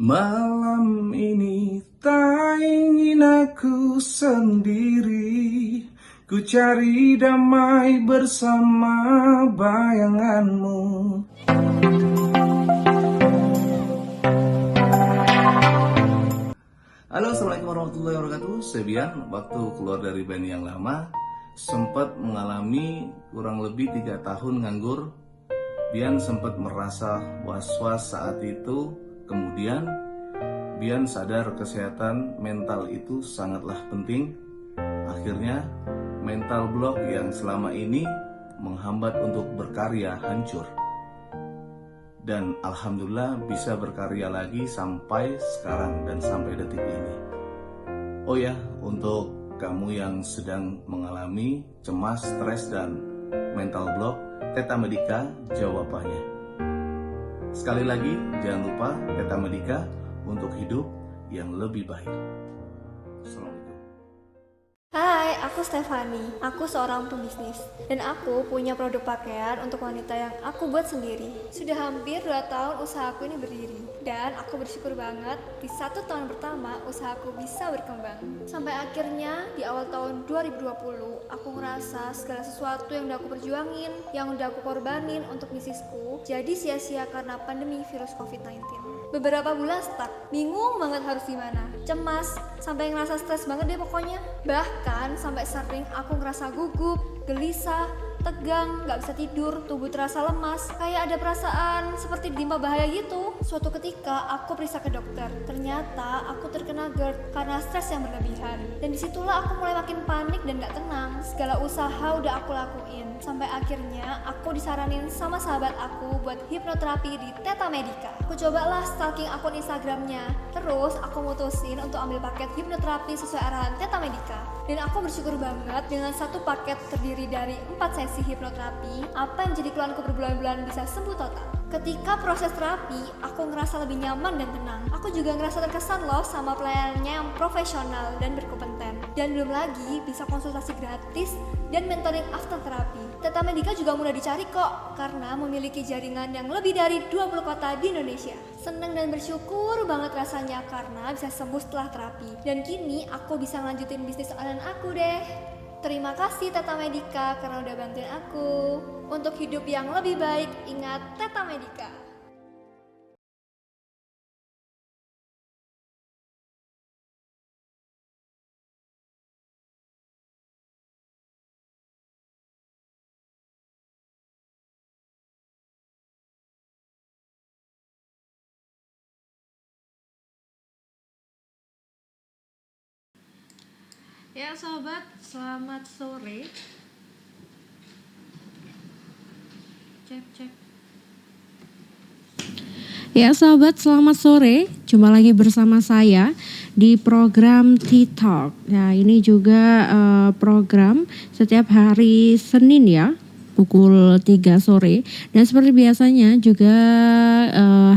Malam ini tak ingin aku sendiri, ku cari damai bersama bayanganmu. Halo, assalamualaikum warahmatullahi wabarakatuh. Saya Bian, waktu keluar dari band yang lama sempat mengalami kurang lebih 3 tahun nganggur. Bian sempat merasa was-was saat itu. Kemudian Bian sadar kesehatan mental itu sangatlah penting. Akhirnya mental block yang selama ini menghambat untuk berkarya hancur. Dan alhamdulillah bisa berkarya lagi sampai sekarang dan sampai detik ini. Oh ya, untuk kamu yang sedang mengalami cemas, stres, dan mental block, Teta Medica jawabannya. Sekali lagi, jangan lupa Teta Medica untuk hidup yang lebih baik. Assalamualaikum. Hai, aku Stefani. Aku seorang pebisnis dan aku punya produk pakaian untuk wanita yang aku buat sendiri. Sudah hampir 2 tahun usahaku ini berdiri dan aku bersyukur banget di 1 tahun pertama usahaku bisa berkembang. Sampai akhirnya di awal tahun 2020 aku ngerasa segala sesuatu yang udah aku perjuangin, yang udah aku korbanin untuk bisnisku jadi sia-sia karena pandemi virus COVID-19. Beberapa bulan stuck, bingung banget harus gimana, cemas, sampai ngerasa stres banget deh pokoknya. Bahkan sampai sering aku ngerasa gugup, gelisah, tegang, gak bisa tidur, tubuh terasa lemas, kayak ada perasaan seperti ditimpa bahaya gitu. Suatu ketika aku periksa ke dokter, ternyata aku terkena GERD karena stres yang berlebihan. Dan disitulah aku mulai makin panik dan gak tenang. Segala usaha udah aku lakuin, sampai akhirnya aku disaranin sama sahabat aku buat hipnoterapi di Teta Medica. Aku cobalah stalking akun Instagramnya, terus aku mutusin untuk ambil paket hipnoterapi sesuai arahan Teta Medica. Dan aku bersyukur banget dengan satu paket terdiri dari 4 sesi hipnoterapi, apa yang jadi keluhanku berbulan-bulan bisa sembuh total. Ketika proses terapi, aku ngerasa lebih nyaman dan tenang. Aku juga ngerasa terkesan loh sama pelayanannya yang profesional dan berkompeten. Dan belum lagi bisa konsultasi gratis dan mentoring after terapi. Teta Medica juga mudah dicari kok, karena memiliki jaringan yang lebih dari 20 kota di Indonesia. Senang dan bersyukur banget rasanya karena bisa sembuh setelah terapi. Dan kini aku bisa ngelanjutin bisnis online aku deh. Terima kasih Teta Medica karena udah bantuin aku. Untuk hidup yang lebih baik, ingat Teta Medica. Ya sahabat, selamat sore. Cek. Ya sahabat, selamat sore. Jumpa lagi bersama saya di program T-Talk. Nah, ini juga program setiap hari Senin ya, pukul 3 sore. Dan seperti biasanya juga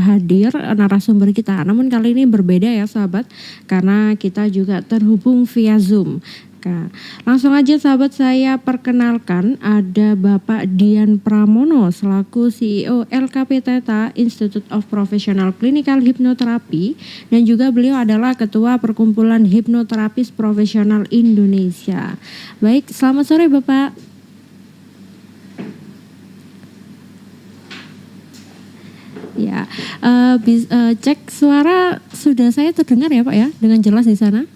hadir narasumber kita. Namun kali ini berbeda ya sahabat, karena kita juga terhubung via Zoom. Nah, langsung aja sahabat saya perkenalkan, ada Bapak Dian Pramono selaku CEO LKP Teta Institute of Professional Clinical Hypnotherapy, dan juga beliau adalah Ketua Perkumpulan Hipnoterapis Profesional Indonesia. Baik, selamat sore Bapak. Ya, cek suara sudah saya terdengar ya Pak ya, dengan jelas di sana.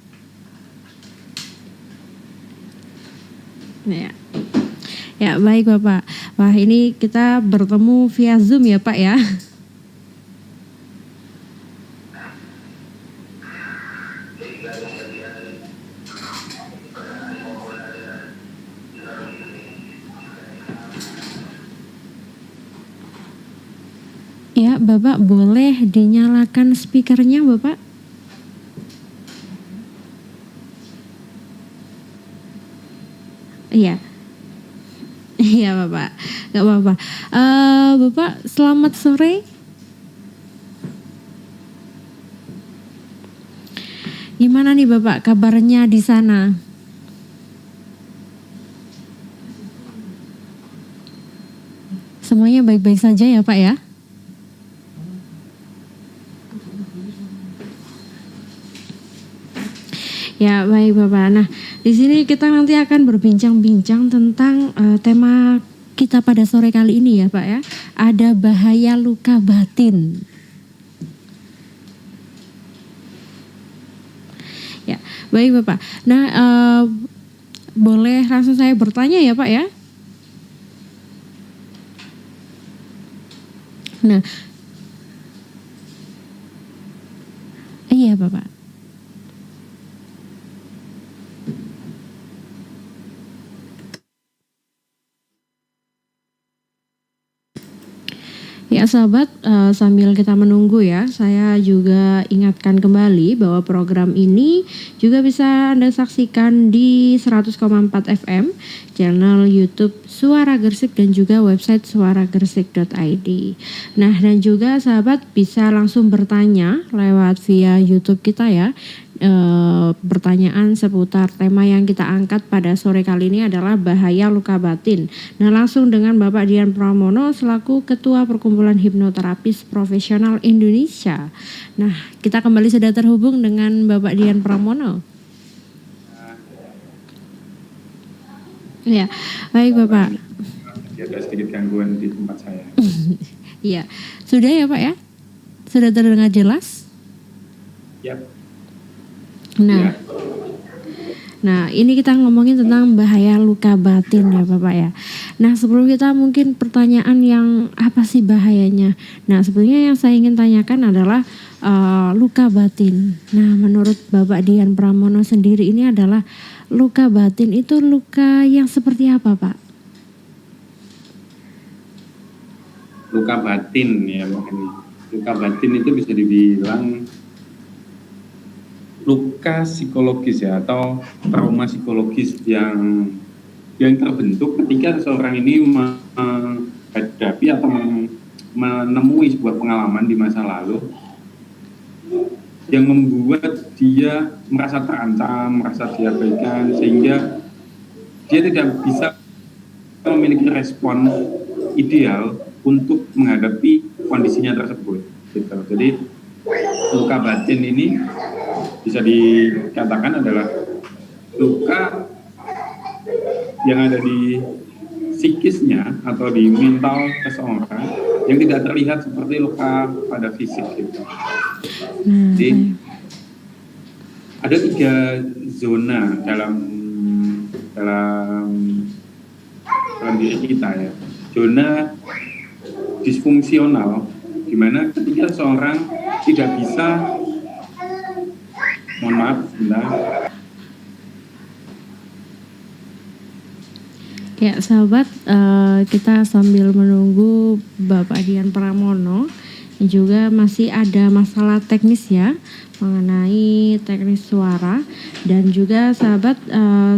Ya baik Bapak. Wah ini kita bertemu via Zoom ya Pak ya. Ya Bapak boleh dinyalakan speakernya Bapak. Iya. Iya Bapak, gak apa-apa. Bapak selamat sore. Gimana nih Bapak kabarnya di sana? Semuanya baik-baik saja ya Pak ya? Ya, baik Bapak. Nah, di sini kita nanti akan berbincang-bincang tentang tema kita pada sore kali ini ya Pak ya. Ada bahaya luka batin. Ya, baik Bapak. Nah, boleh langsung saya bertanya ya Pak ya. Nah, iya Bapak. Ya sahabat, sambil kita menunggu ya, saya juga ingatkan kembali bahwa program ini juga bisa Anda saksikan di 100,4 FM, channel YouTube Suara Gersik dan juga website suaragresik.id. Nah, dan juga sahabat bisa langsung bertanya lewat via YouTube kita ya. Pertanyaan seputar tema yang kita angkat pada sore kali ini adalah bahaya luka batin. Nah, langsung dengan Bapak Dian Pramono selaku Ketua Perkumpulan Hipnoterapis Profesional Indonesia. Nah, kita kembali sudah terhubung dengan Bapak Dian Pramono. Ya, baik Bapak. Ada sedikit gangguan di tempat saya. Iya, sudah ya Pak ya? Sudah terdengar jelas? Yap. Nah, Ya. nah ini kita ngomongin tentang bahaya luka batin ya Bapak ya. Nah sebelum kita mungkin pertanyaan yang apa sih bahayanya. Nah sebetulnya yang saya ingin tanyakan adalah luka batin. Nah menurut Bapak Dian Pramono sendiri ini adalah luka batin itu luka yang seperti apa Pak? Luka batin ya makanya. Luka batin itu bisa dibilang luka psikologis ya atau trauma psikologis yang terbentuk ketika seseorang ini menghadapi atau menemui sebuah pengalaman di masa lalu yang membuat dia merasa terancam, merasa diabaikan sehingga dia tidak bisa memiliki respon ideal untuk menghadapi kondisinya tersebut gitu. Jadi luka batin ini bisa dikatakan adalah luka yang ada di psikisnya atau di mental seseorang yang tidak terlihat seperti luka pada fisik gitu. Jadi ada 3 zona dalam diri kita ya. Zona disfungsional di mana ketika seseorang tidak bisa, mohon maaf sebentar. Ya sahabat, kita sambil menunggu Bapak Dian Pramono juga masih ada masalah teknis ya mengenai teknis suara. Dan juga sahabat,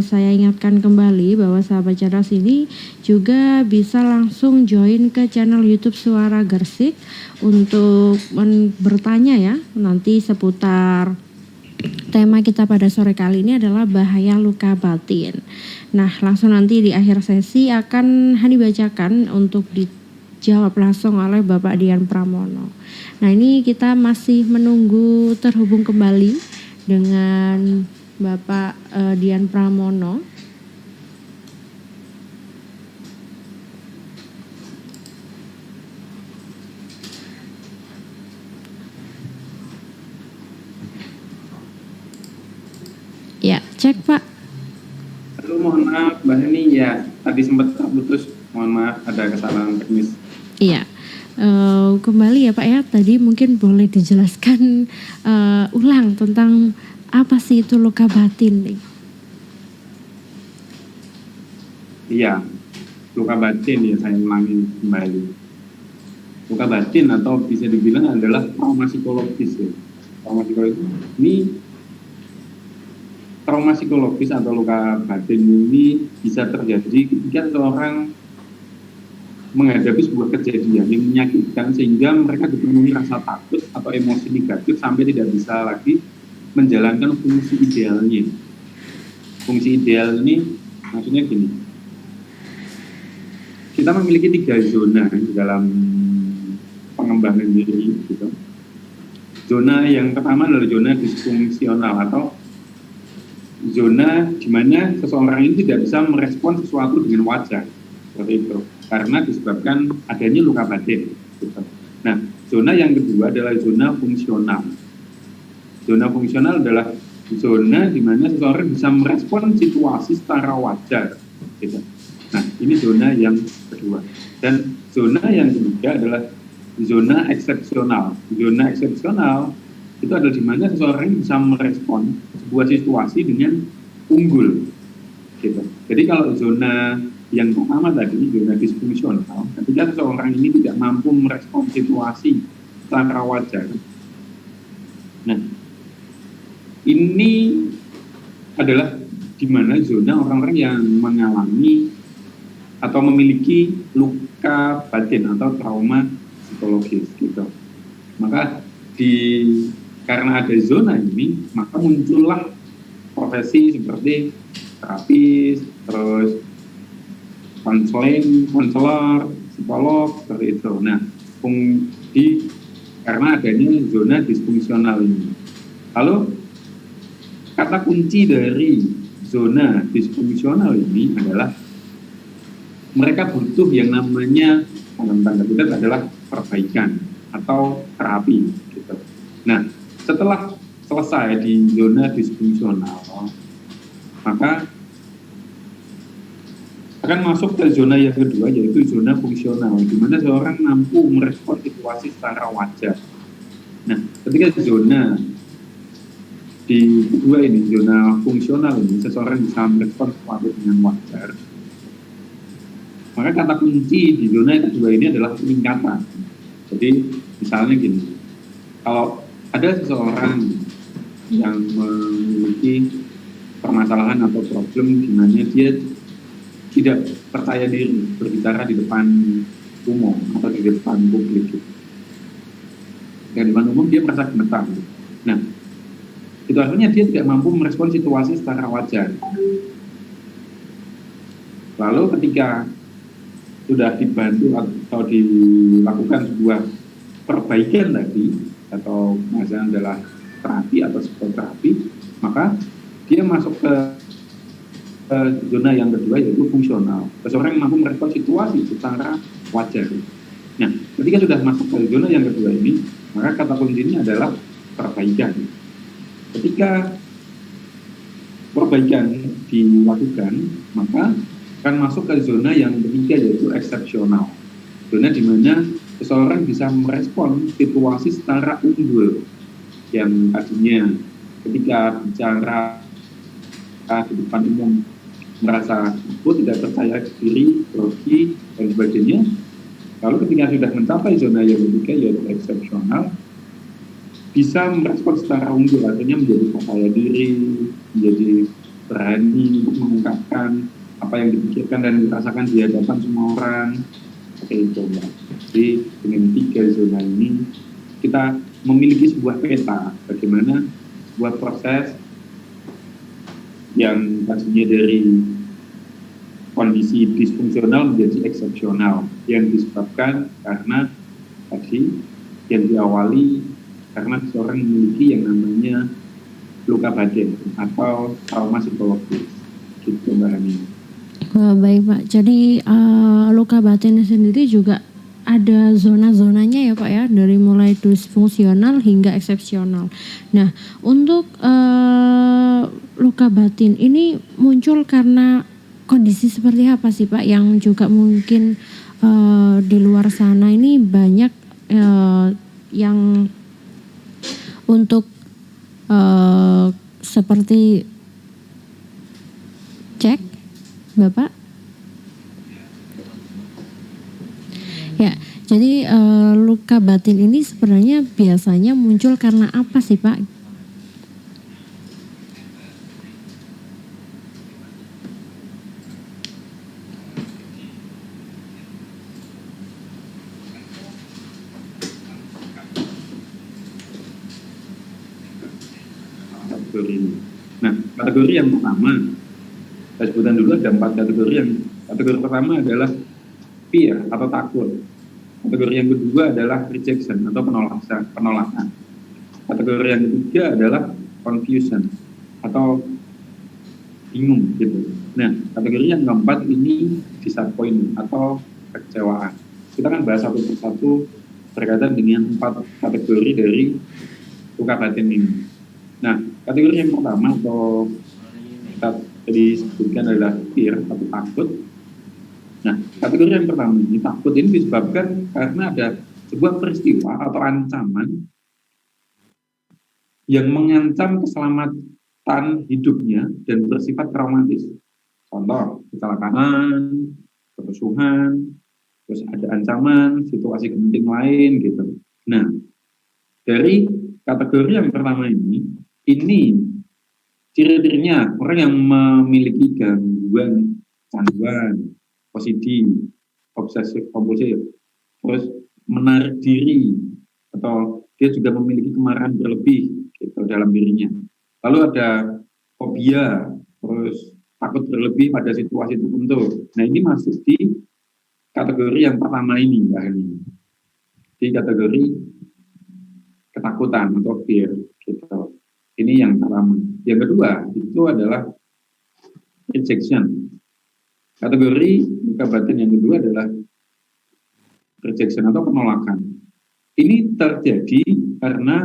saya ingatkan kembali bahwa sahabat cerdas ini juga bisa langsung join ke channel YouTube Suara Gersik untuk bertanya ya nanti seputar tema kita pada sore kali ini adalah bahaya luka batin. Nah langsung nanti di akhir sesi akan dibacakan untuk dijawab langsung oleh Bapak Dian Pramono. Nah ini kita masih menunggu terhubung kembali dengan Bapak Dian Pramono. Ya, cek Pak. Halo, mohon maaf Mbak Heni ya, tadi sempat terputus, mohon maaf ada kesalahan teknis. Iya, kembali ya Pak ya, tadi mungkin boleh dijelaskan ulang tentang apa sih itu luka batin? Iya, luka batin ya saya ulangi kembali. Luka batin atau bisa dibilang adalah trauma psikologis ya. Trauma psikologis ini trauma psikologis atau luka batin ini bisa terjadi ketika seorang menghadapi sebuah kejadian yang menyakitkan sehingga mereka dipenuhi rasa takut atau emosi negatif sampai tidak bisa lagi menjalankan fungsi idealnya. Fungsi ideal ini maksudnya gini, kita memiliki 3 zona di dalam pengembangan diri gitu. Zona yang pertama adalah zona disfungsional atau zona di mana seseorang ini tidak bisa merespon sesuatu dengan wajar, seperti itu, karena disebabkan adanya luka batin. Gitu. Nah, zona yang kedua adalah zona fungsional. Zona fungsional adalah zona di mana seseorang bisa merespon situasi secara wajar. Gitu. Nah, ini zona yang kedua. Dan zona yang ketiga adalah zona eksepsional. Zona eksepsional itu adalah di mana seseorang bisa merespon sebuah situasi dengan unggul. Gitu. Jadi kalau zona yang pertama tadi, zona disfungsional, ketika seseorang ini tidak mampu merespon situasi secara wajar. Nah, ini adalah di mana zona orang-orang yang mengalami atau memiliki luka batin atau trauma psikologis gitu. Maka karena ada zona ini, maka muncullah profesi seperti terapis, terus konselor, psikolog, seperti itu. Nah, karena adanya zona disfungsional ini. Lalu kata kunci dari zona disfungsional ini adalah mereka butuh yang namanya dalam tanda kutip adalah perbaikan atau terapi gitu. Nah, setelah selesai di zona disfungsional, maka akan masuk ke zona yang kedua, yaitu zona fungsional, di mana seorang mampu merespon situasi secara wajar. Nah, ketika zona di kedua ini, zona fungsional ini, seseorang bisa merespon sesuatu dengan wajar. Maka kata kunci di zona kedua ini adalah peningkatan. Jadi misalnya gini, kalau ada seseorang yang memiliki permasalahan atau problem di mana dia tidak percaya diri berbicara di depan umum atau di depan publik. Dan di depan umum dia merasa gemetar. Nah, itu artinya dia tidak mampu merespon situasi secara wajar. Lalu ketika sudah dibantu atau dilakukan sebuah perbaikan tadi, atau misalnya adalah terapi atau psikoterapi, maka dia masuk ke zona yang kedua, yaitu fungsional. Seseorang yang mampu merespon situasi secara wajar. Nah, ketika sudah masuk ke zona yang kedua ini, maka kata kuncinya adalah perbaikan. Ketika perbaikan dilakukan, maka akan masuk ke zona yang ketiga, yaitu eksepsional. Zona di mana seseorang bisa merespon situasi secara unggul, yang tadinya ketika bicara di depan umum merasa takut, tidak percaya diri, grogi, dan sebagainya. Lalu ketika sudah mencapai zona yang ketiga, yaitu eksepsional, bisa merespon secara unggul, artinya menjadi percaya diri, menjadi berani untuk mengungkapkan apa yang dipikirkan dan dirasakan di hadapan semua orang. Seperti itu, Mbak. Jadi dengan tiga zona ini kita memiliki sebuah peta bagaimana sebuah proses yang tadinya dari kondisi disfungsional menjadi eksepsional, yang disebabkan karena tadi yang diawali karena seseorang memiliki yang namanya luka batin atau trauma psikologis. Gitu, Mbak Hani. Baik Pak, jadi luka batin sendiri juga ada zona-zonanya ya Pak ya, dari mulai disfungsional hingga eksepsional. Nah, untuk luka batin ini muncul karena kondisi seperti apa sih Pak, yang juga mungkin di luar sana ini banyak yang untuk seperti cek Bapak? Ya, jadi luka batin ini sebenarnya biasanya muncul karena apa sih Pak? Kategori ini. Nah, kategori yang pertama, saya sebutkan dulu ada 4 kategori. Kategori pertama adalah fear atau takut. Kategori yang kedua adalah rejection atau penolakan. Kategori yang ketiga adalah confusion atau bingung gitu. Nah, kategori yang keempat ini disappointment atau kekecewaan. Kita kan bahas satu persatu berkaitan dengan 4 kategori dari luka batin ini. Nah, kategori yang pertama atau kita tadi sebutkan adalah fear atau takut. Nah, kategori yang pertama ini takut ini disebabkan karena ada sebuah peristiwa atau ancaman yang mengancam keselamatan hidupnya dan bersifat traumatis. Contoh, kecelakaan, kerusuhan, terus ada ancaman, situasi genting lain gitu. Nah, dari kategori yang pertama ini ciri-cirinya orang yang memiliki gangguan canduan, OCD, obsesif kompulsif, terus menarik diri, atau dia juga memiliki kemarahan berlebih gitu dalam dirinya. Lalu ada fobia, terus takut berlebih pada situasi tertentu. Nah, ini masuk di kategori yang pertama ini, Mbak Hani. Di kategori ketakutan atau fear gitu. Ini yang pertama. Yang kedua itu adalah rejection. Kategori luka batin yang kedua adalah rejection atau penolakan. Ini terjadi karena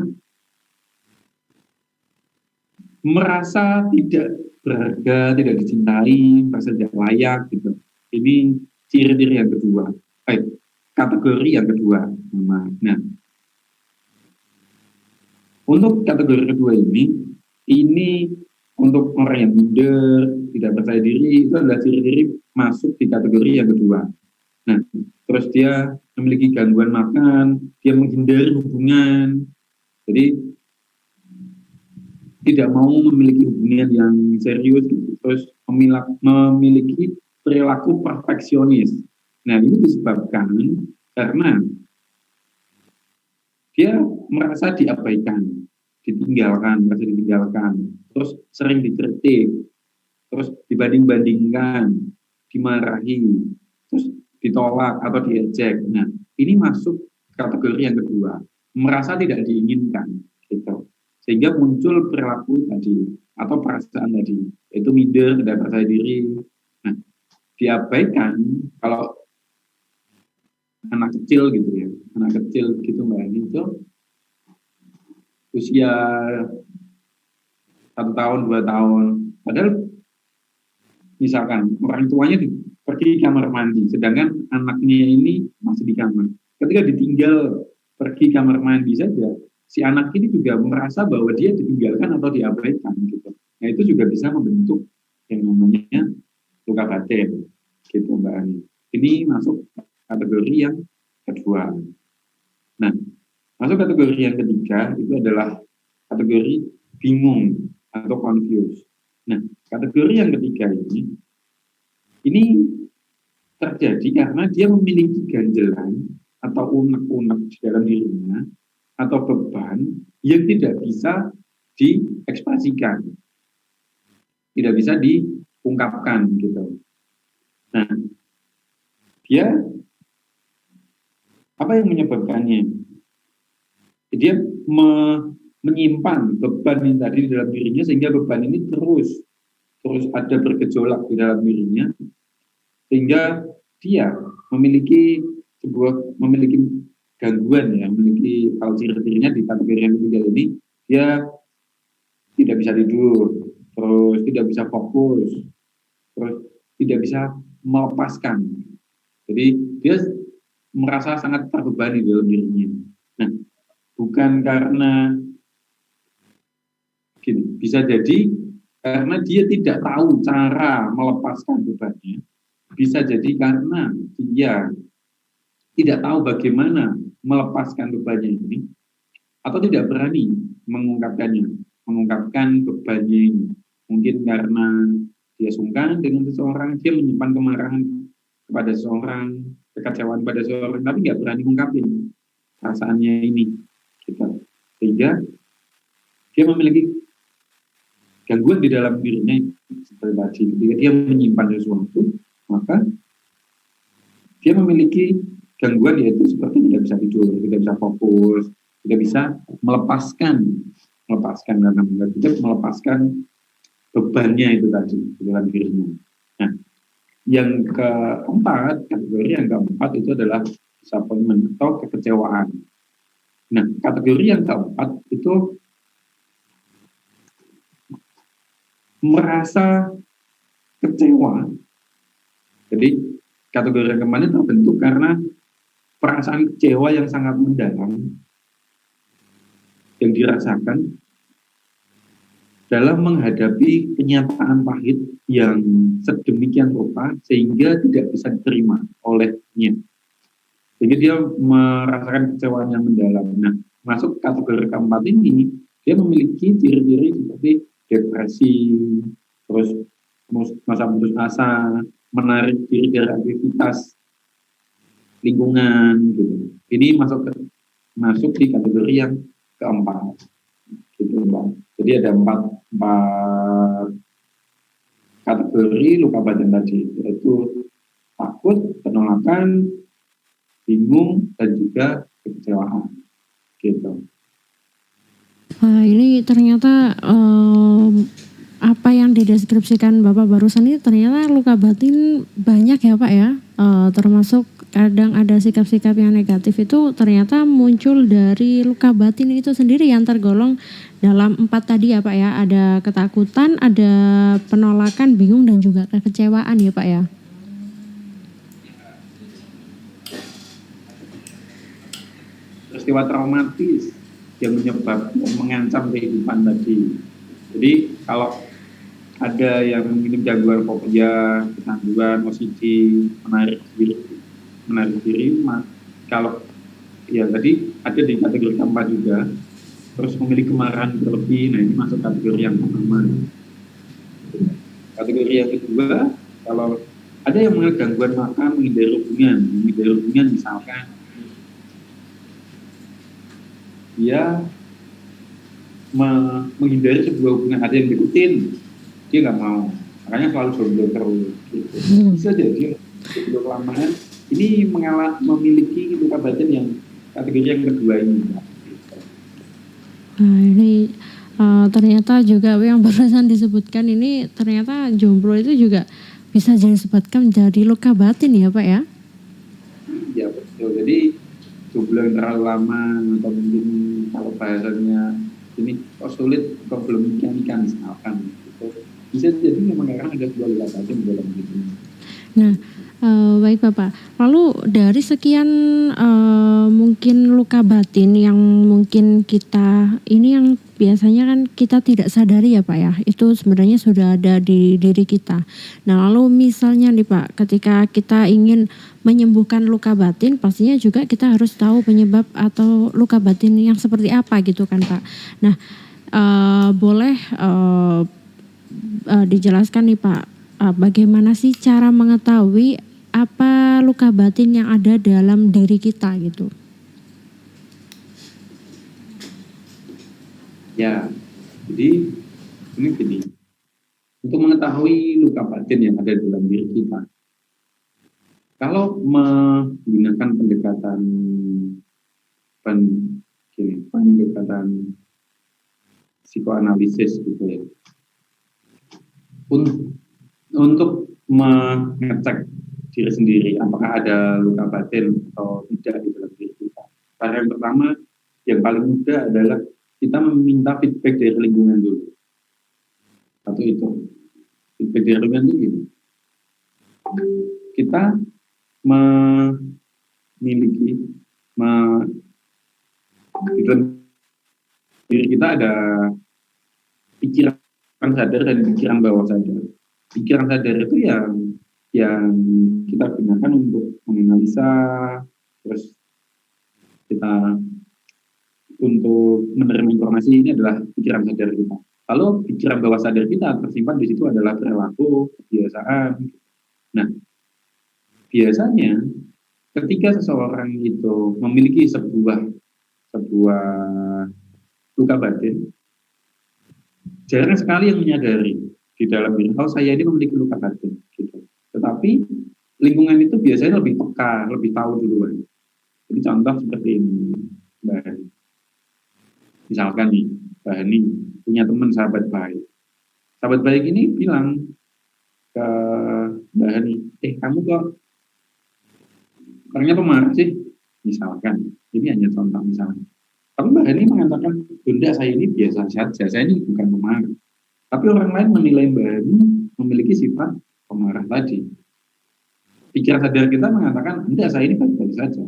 merasa tidak berharga, tidak dicintai, merasa tidak layak gitu. Ini ciri-ciri yang kedua. Kategori yang kedua. Nah, untuk kategori kedua ini untuk orang yang minder, tidak percaya diri, itu adalah ciri-ciri masuk di kategori yang kedua. Nah, terus dia memiliki gangguan makan, dia menghindari hubungan, jadi tidak mau memiliki hubungan yang serius, terus memiliki perilaku perfeksionis. Nah, ini disebabkan karena dia merasa diabaikan, merasa ditinggalkan, terus sering dikritik, terus dibanding-bandingkan, dimarahi, terus ditolak atau diejek. Nah, ini masuk kategori yang kedua, merasa tidak diinginkan, gitu. Sehingga muncul perilaku tadi atau perasaan tadi, yaitu minder, tidak percaya diri. Nah, diabaikan kalau anak kecil gitu ya, anak kecil gitu Mbak Ani, itu usia 1 tahun, 2 tahun, padahal misalkan orang tuanya pergi kamar mandi, sedangkan anaknya ini masih di kamar. Ketika ditinggal pergi kamar mandi saja, si anak ini juga merasa bahwa dia ditinggalkan atau diabaikan gitu. Nah, itu juga bisa membentuk yang namanya luka batin gitu Mbak Ani. Ini masuk kategori yang kedua. Nah, masuk kategori yang ketiga itu adalah kategori bingung atau confused. Nah, kategori yang ketiga ini terjadi karena dia memiliki ganjelan atau unek-unek di dalam dirinya atau beban yang tidak bisa diekspresikan, tidak bisa diungkapkan gitu. Nah, dia apa yang menyebabkannya? Dia menyimpan beban yang tadi di dalam dirinya sehingga beban ini terus ada bergejolak di dalam dirinya sehingga dia memiliki gangguan ya, memiliki kalau ciri-cirinya di kategori yang ketiga ini, dia tidak bisa tidur, terus tidak bisa fokus, terus tidak bisa melepaskan. Jadi dia merasa sangat terbebani dalam dirinya. Nah, bukan karena gini, bisa jadi karena dia tidak tahu cara melepaskan bebannya, bisa jadi karena dia tidak tahu bagaimana melepaskan bebannya ini, atau tidak berani mengungkapkan bebannya ini. Mungkin karena dia sungkan dengan seseorang, dia menyimpan kemarahan kepada seseorang, kekecewaan pada seseorang, tapi nggak berani mengungkapin perasaannya ini. Gitu. Sehingga dia memiliki gangguan di dalam dirinya seperti tadi. Ketika dia menyimpan sesuatu, maka dia memiliki gangguan yaitu seperti tidak bisa tidur, tidak bisa fokus, tidak bisa melepaskan karena tidak melepaskan bebannya itu tadi di dalam dirinya. Nah, yang keempat, kategori yang keempat itu adalah disappointment atau kekecewaan. Nah, kategori yang keempat itu merasa kecewa. Jadi kategori yang kemarin terbentuk karena perasaan kecewa yang sangat mendalam yang dirasakan dalam menghadapi kenyataan pahit yang sedemikian rupa sehingga tidak bisa diterima olehnya. Jadi dia merasakan kecewaan yang mendalam. Nah, masuk kategori keempat ini, dia memiliki ciri-ciri seperti depresi, terus masa putus asa, menarik diri dari aktivitas lingkungan, gitu. Ini masuk di kategori yang keempat, gitu, Bang. Jadi ada empat kategori luka batin tadi, yaitu takut, penolakan, bingung, dan juga kekecewaan, gitu. Ini ternyata apa yang dideskripsikan Bapak barusan ini ternyata luka batin banyak ya Pak ya, termasuk kadang ada sikap-sikap yang negatif itu ternyata muncul dari luka batin itu sendiri yang tergolong dalam 4 tadi ya Pak ya, ada ketakutan, ada penolakan, bingung, dan juga kekecewaan ya Pak ya. Peristiwa traumatis yang mengancam kehidupan tadi. Jadi kalau ada yang minum gangguan fobia, ketangguhan, OCD, menarik diri, kalau ya tadi ada di kategori keempat juga, terus memiliki kemarahan berlebih, nah ini masuk kategori yang pertama. Kategori yang kedua, kalau ada yang mengalami gangguan makan, menghindari hubungan misalkan dia menghindari sebuah hubungan, ada yang diikutin, dia nggak mau, makanya selalu jomblo terus. Gitu. Bisa jadi jomblo kelamaan ini memiliki luka batin yang kategori yang kedua ini. Nah ini ternyata juga yang barusan disebutkan ini ternyata jomblo itu juga bisa disebutkan jadi luka batin ya Pak ya? Ya betul, jadi jomblo yang terlalu lama atau mungkin kalau bahasanya ini sulit atau belum nikah misalkan gitu. Bisa jadi memang ada sebuah luka batin di dalam diri. Nah baik Bapak, lalu dari sekian mungkin luka batin yang mungkin kita ini yang biasanya kan kita tidak sadari ya Pak ya, itu sebenarnya sudah ada di diri kita. Nah lalu misalnya nih Pak, ketika kita ingin menyembuhkan luka batin, pastinya juga kita harus tahu penyebab atau luka batin yang seperti apa gitu kan Pak. Nah boleh dijelaskan nih Pak, bagaimana sih cara mengetahui apa luka batin yang ada dalam diri kita gitu? Ya, jadi ini gini, untuk mengetahui luka batin yang ada dalam diri kita, kalau menggunakan pendekatan psikoanalisis gitu ya, untuk mengecek diri sendiri apakah ada luka batin atau tidak di dalam diri kita. Cara yang pertama, yang paling mudah adalah kita meminta feedback dari lingkungan dulu. Satu itu, feedback dari lingkungan itu gini. Kita memiliki di dalam diri kita ada pikiran sadar dan pikiran bawah sadar. Pikiran sadar itu yang kita gunakan untuk menganalisa, terus kita untuk menerima informasi, ini adalah pikiran sadar kita. Lalu pikiran bawah sadar kita tersimpan di situ adalah perilaku, kebiasaan. Nah, biasanya ketika seseorang itu memiliki sebuah luka batin, jarang sekali yang menyadari di dalam diri, oh saya ini memiliki luka batin, gitu. Tetapi lingkungan itu biasanya lebih peka, lebih tahu duluan. Jadi contoh seperti ini, Mbak Hani. Misalkan nih, Mbak Hani punya teman sahabat baik. sahabat baik ini bilang ke Mbak Hani, kamu kok orangnya pemarah sih, misalkan. Ini hanya contoh misalnya. Tapi Mbak Hani mengatakan, bunda saya ini biasa saja, saya ini bukan pemarah. Tapi orang lain menilai Mbak Hani memiliki sifat pemarah tadi. Pikiran sadar kita mengatakan, tidak, saya ini baik-baik saja.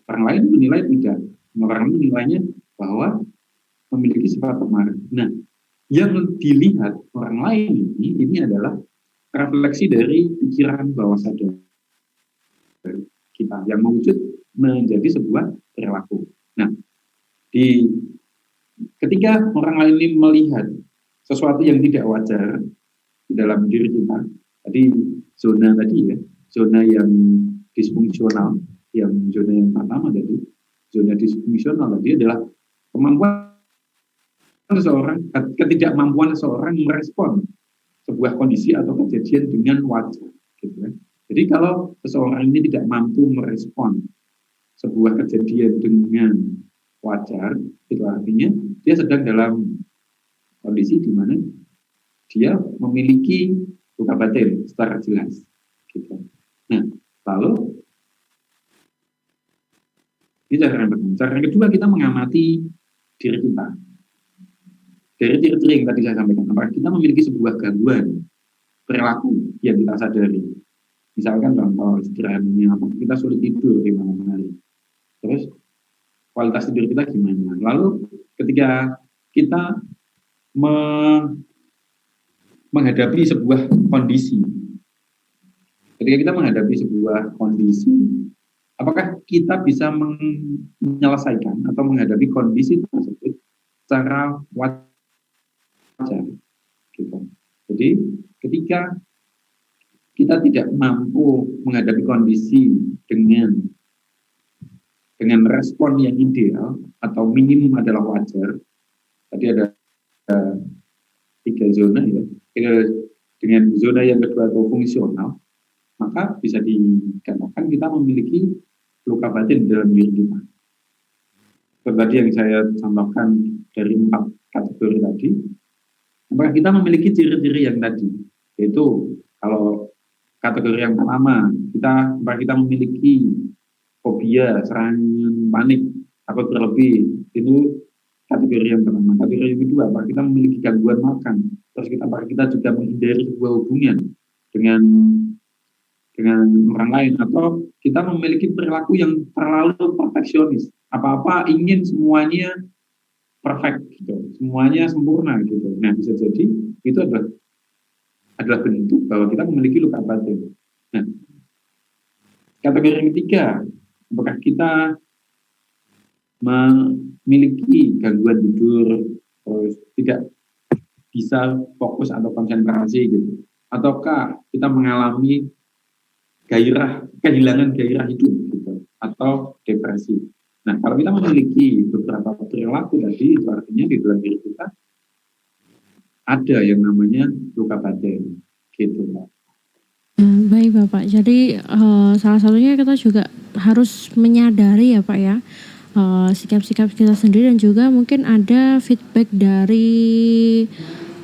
Orang lain menilai tidak. Orang lain menilainya bahwa memiliki sifat pemarah. Nah, yang dilihat orang lain ini adalah refleksi dari pikiran bawah sadar kita yang mewujud menjadi sebuah perilaku. Nah, ketika orang lain ini melihat sesuatu yang tidak wajar di dalam diri kita, tadi zona tadi ya, zona yang disfungsional, yang zona yang pertama tadi, zona disfungsional tadi adalah kemampuan seseorang, ketidakmampuan seseorang merespon sebuah kondisi atau kejadian dengan wajar, gitu kan. Jadi kalau seseorang ini tidak mampu merespon sebuah kejadian dengan wajar, itu artinya dia sedang dalam kondisi di mana dia memiliki luka batin secara jelas, gitu. Nah, lalu ini cara yang pertama. Cara yang kedua, kita mengamati diri kita. Dari ciri-ciri yang tadi saya sampaikan, apakah kita memiliki sebuah gangguan perilaku yang kita sadari. Misalkan contoh sederhananya, apakah kita sulit tidur di malam hari. Terus kualitas tidur kita gimana. Lalu ketika kita menghadapi sebuah kondisi, apakah kita bisa menyelesaikan atau menghadapi kondisi tersebut secara wajar, gitu. Jadi ketika kita tidak mampu menghadapi kondisi dengan respon yang ideal atau minimum adalah wajar, tadi ada 3 zona ya, dengan zona yang kedua atau fungsional, maka bisa dikatakan kita memiliki luka batin dalam diri kita. Seperti yang saya sampaikan dari 4 kategori tadi, apakah kita memiliki ciri-ciri yang tadi, yaitu kalau kategori yang pertama, apakah kita memiliki fobia, serangan panik, takut berlebih, itu kategori yang pertama. Kategori yang kedua, apakah kita memiliki gangguan makan, terus apakah kita juga menghindari sebuah hubungan dengan orang lain, atau kita memiliki perilaku yang terlalu perfeksionis, apa-apa ingin semuanya perfect gitu, semuanya sempurna gitu. Nah, bisa jadi itu adalah bentuk bahwa kita memiliki luka batin. Nah, kategori yang ketiga, apakah kita memiliki gangguan tidur, terus tidak bisa fokus atau konsentrasi gitu, ataukah kita mengalami kehilangan gairah hidup gitu, atau depresi. Nah, kalau kita memiliki beberapa perilaku tadi, itu artinya di dalam diri kita ada yang namanya luka batin, gitu. Baik Bapak, jadi salah satunya kita juga harus menyadari ya Pak ya, sikap-sikap kita sendiri, dan juga mungkin ada feedback dari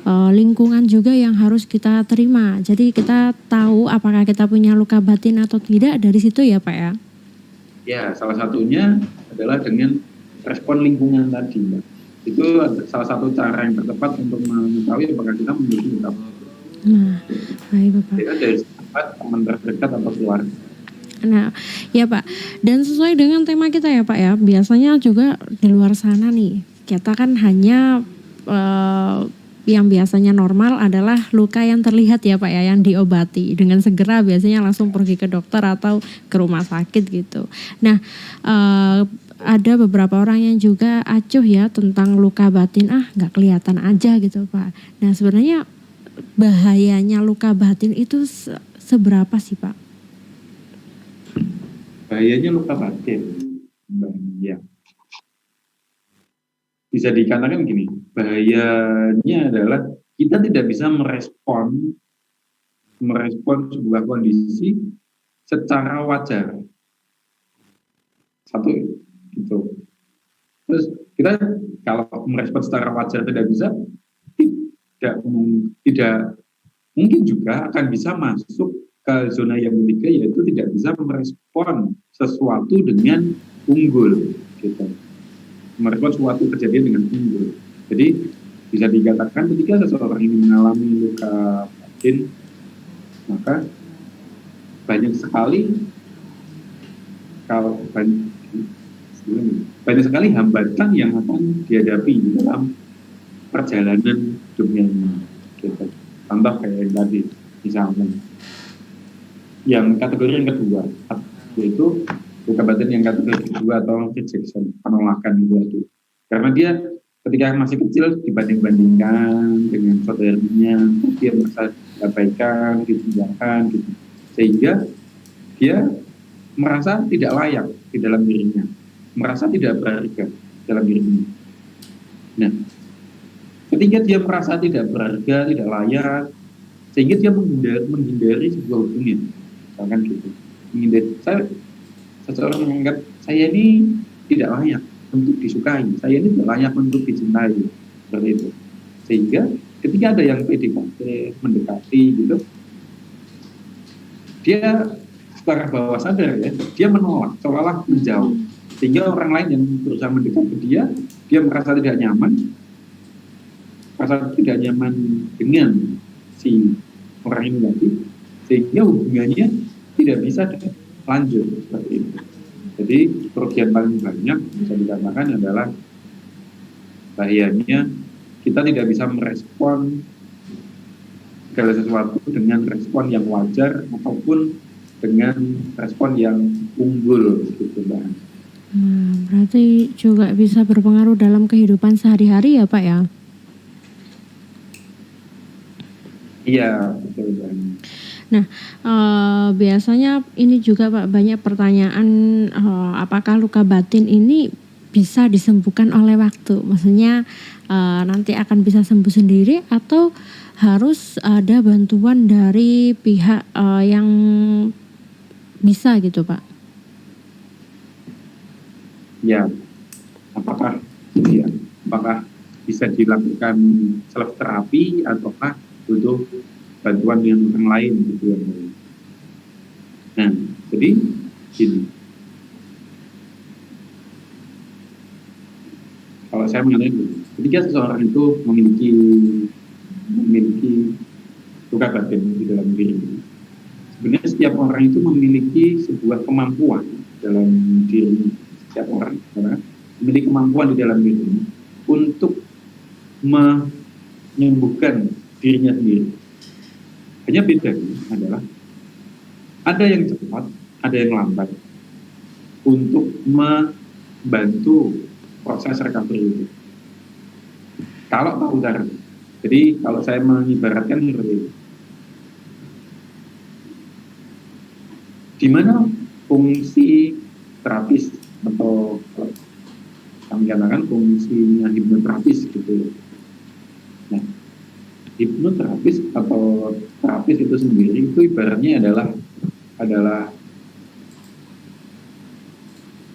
lingkungan juga yang harus kita terima. Jadi kita tahu apakah kita punya luka batin atau tidak dari situ ya Pak ya? Ya, salah satunya adalah dengan respon lingkungan tadi, Mbak. Itu salah satu cara yang tertepat untuk mengetahui apakah kita memiliki luka batin. Nah, baik Bapak. Itu dari sahabat, teman terdekat atau keluarga. Nah, ya Pak. Dan sesuai dengan tema kita ya Pak ya, biasanya juga di luar sana nih, kita kan hanya yang biasanya normal adalah luka yang terlihat ya Pak ya, yang diobati dengan segera, biasanya langsung pergi ke dokter atau ke rumah sakit gitu. Nah, ada beberapa orang yang juga acuh ya tentang luka batin, nggak kelihatan aja gitu Pak. Nah, sebenarnya bahayanya luka batin itu seberapa sih Pak? Bahayanya luka batin, ya. Bisa dikatakan gini, bahayanya adalah kita tidak bisa merespon sebuah kondisi secara wajar. Satu, gitu. Terus kita kalau merespon secara wajar tidak bisa, tidak mungkin juga akan bisa masuk ke zona yang ketiga, yaitu tidak bisa merespon sesuatu dengan unggul, gitu. Merespon suatu kejadian dengan unggul. Jadi bisa dikatakan ketika seseorang ini mengalami luka batin, maka banyak sekali hambatan yang akan dihadapi dalam perjalanan hidupnya, gitu. Contoh kayak yang tadi, misalnya yang kategori yang kedua, yaitu luka batin yang kategori kedua atau rejection, penolakan itu. Karena dia ketika masih kecil dibanding-bandingkan dengan saudaranya, dia merasa diabaikan, ditinggalkan, gitu. Sehingga dia merasa tidak layak di dalam dirinya, merasa tidak berharga dalam dirinya. Nah, ketika dia merasa tidak berharga, tidak layak, sehingga dia menghindari sebuah hubungan, misalkan gitu. Seseorang menganggap saya ini tidak layak untuk disukai, saya ini tidak layak untuk dicintai, seperti itu. Sehingga ketika ada yang PDKT, mendekati gitu, dia secara bawah sadar ya, dia menolak, seolah-olah menjauh. Sehingga orang lain yang berusaha mendekat ke dia merasa tidak nyaman, dengan si orang ini lagi, sehingga hubungannya tidak bisa lanjut seperti itu. Jadi kerugian paling banyak bisa dikatakan adalah bahayanya kita tidak bisa merespon segala sesuatu dengan respon yang wajar ataupun dengan respon yang unggul, gitu, Mbak. Berarti juga bisa berpengaruh dalam kehidupan sehari-hari ya Pak ya? Iya, betul Mbak. Nah, biasanya ini juga Pak, banyak pertanyaan apakah luka batin ini bisa disembuhkan oleh waktu? Maksudnya nanti akan bisa sembuh sendiri atau harus ada bantuan dari pihak yang bisa gitu Pak? Ya, apakah bisa dilakukan self terapi ataukah butuh bantuan yang orang lain gitu ya. Nah, jadi gini. Kalau saya mengatakan, ketika seseorang itu memiliki luka batin di dalam diri, sebenarnya setiap orang itu memiliki sebuah kemampuan dalam diri. Setiap orang memiliki kemampuan di dalam diri untuk menyembuhkan dirinya sendiri. Hanya bedanya adalah ada yang cepat, ada yang lambat untuk membantu proses recovery itu. Kalau tahu cara, jadi kalau saya mengibaratkan seperti itu, di mana fungsi terapis atau kami katakan fungsinya hipnoterapis gitu. Nah, hipnoterapis atau terapis itu sendiri itu ibaratnya adalah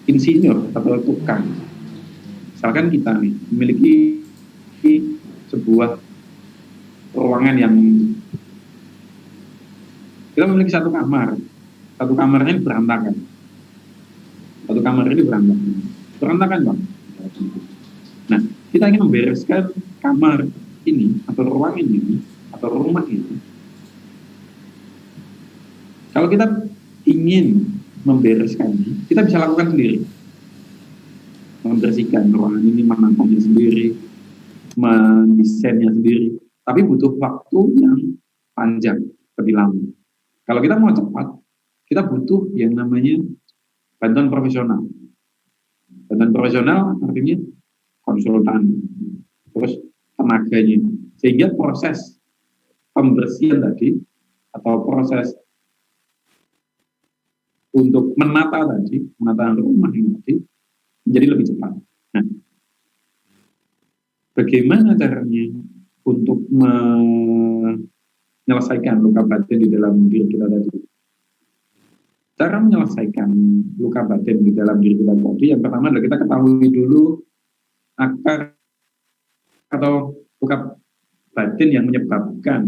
insinyur atau tukang. Misalkan kita nih memiliki sebuah ruangan yang kita memiliki satu kamarnya berantakan. Berantakan Bang. Nah, kita ingin membereskan kamar ini atau ruangan ini atau rumah ini. Kalau kita ingin membereskannya, kita bisa lakukan sendiri. Membersihkan ruangan ini, menatanya sendiri, mendesainnya sendiri. Tapi butuh waktu yang panjang, lebih lama. Kalau kita mau cepat, kita butuh yang namanya bantuan profesional. Bantuan profesional artinya konsultan, terus tenaganya. Sehingga proses pembersihan tadi atau proses untuk menata rumah ini tadi menjadi lebih cepat. Nah, bagaimana caranya untuk menyelesaikan luka batin di dalam diri kita tadi? Cara menyelesaikan luka batin di dalam diri kita tadi, yang pertama adalah kita ketahui dulu akar atau luka batin yang menyebabkan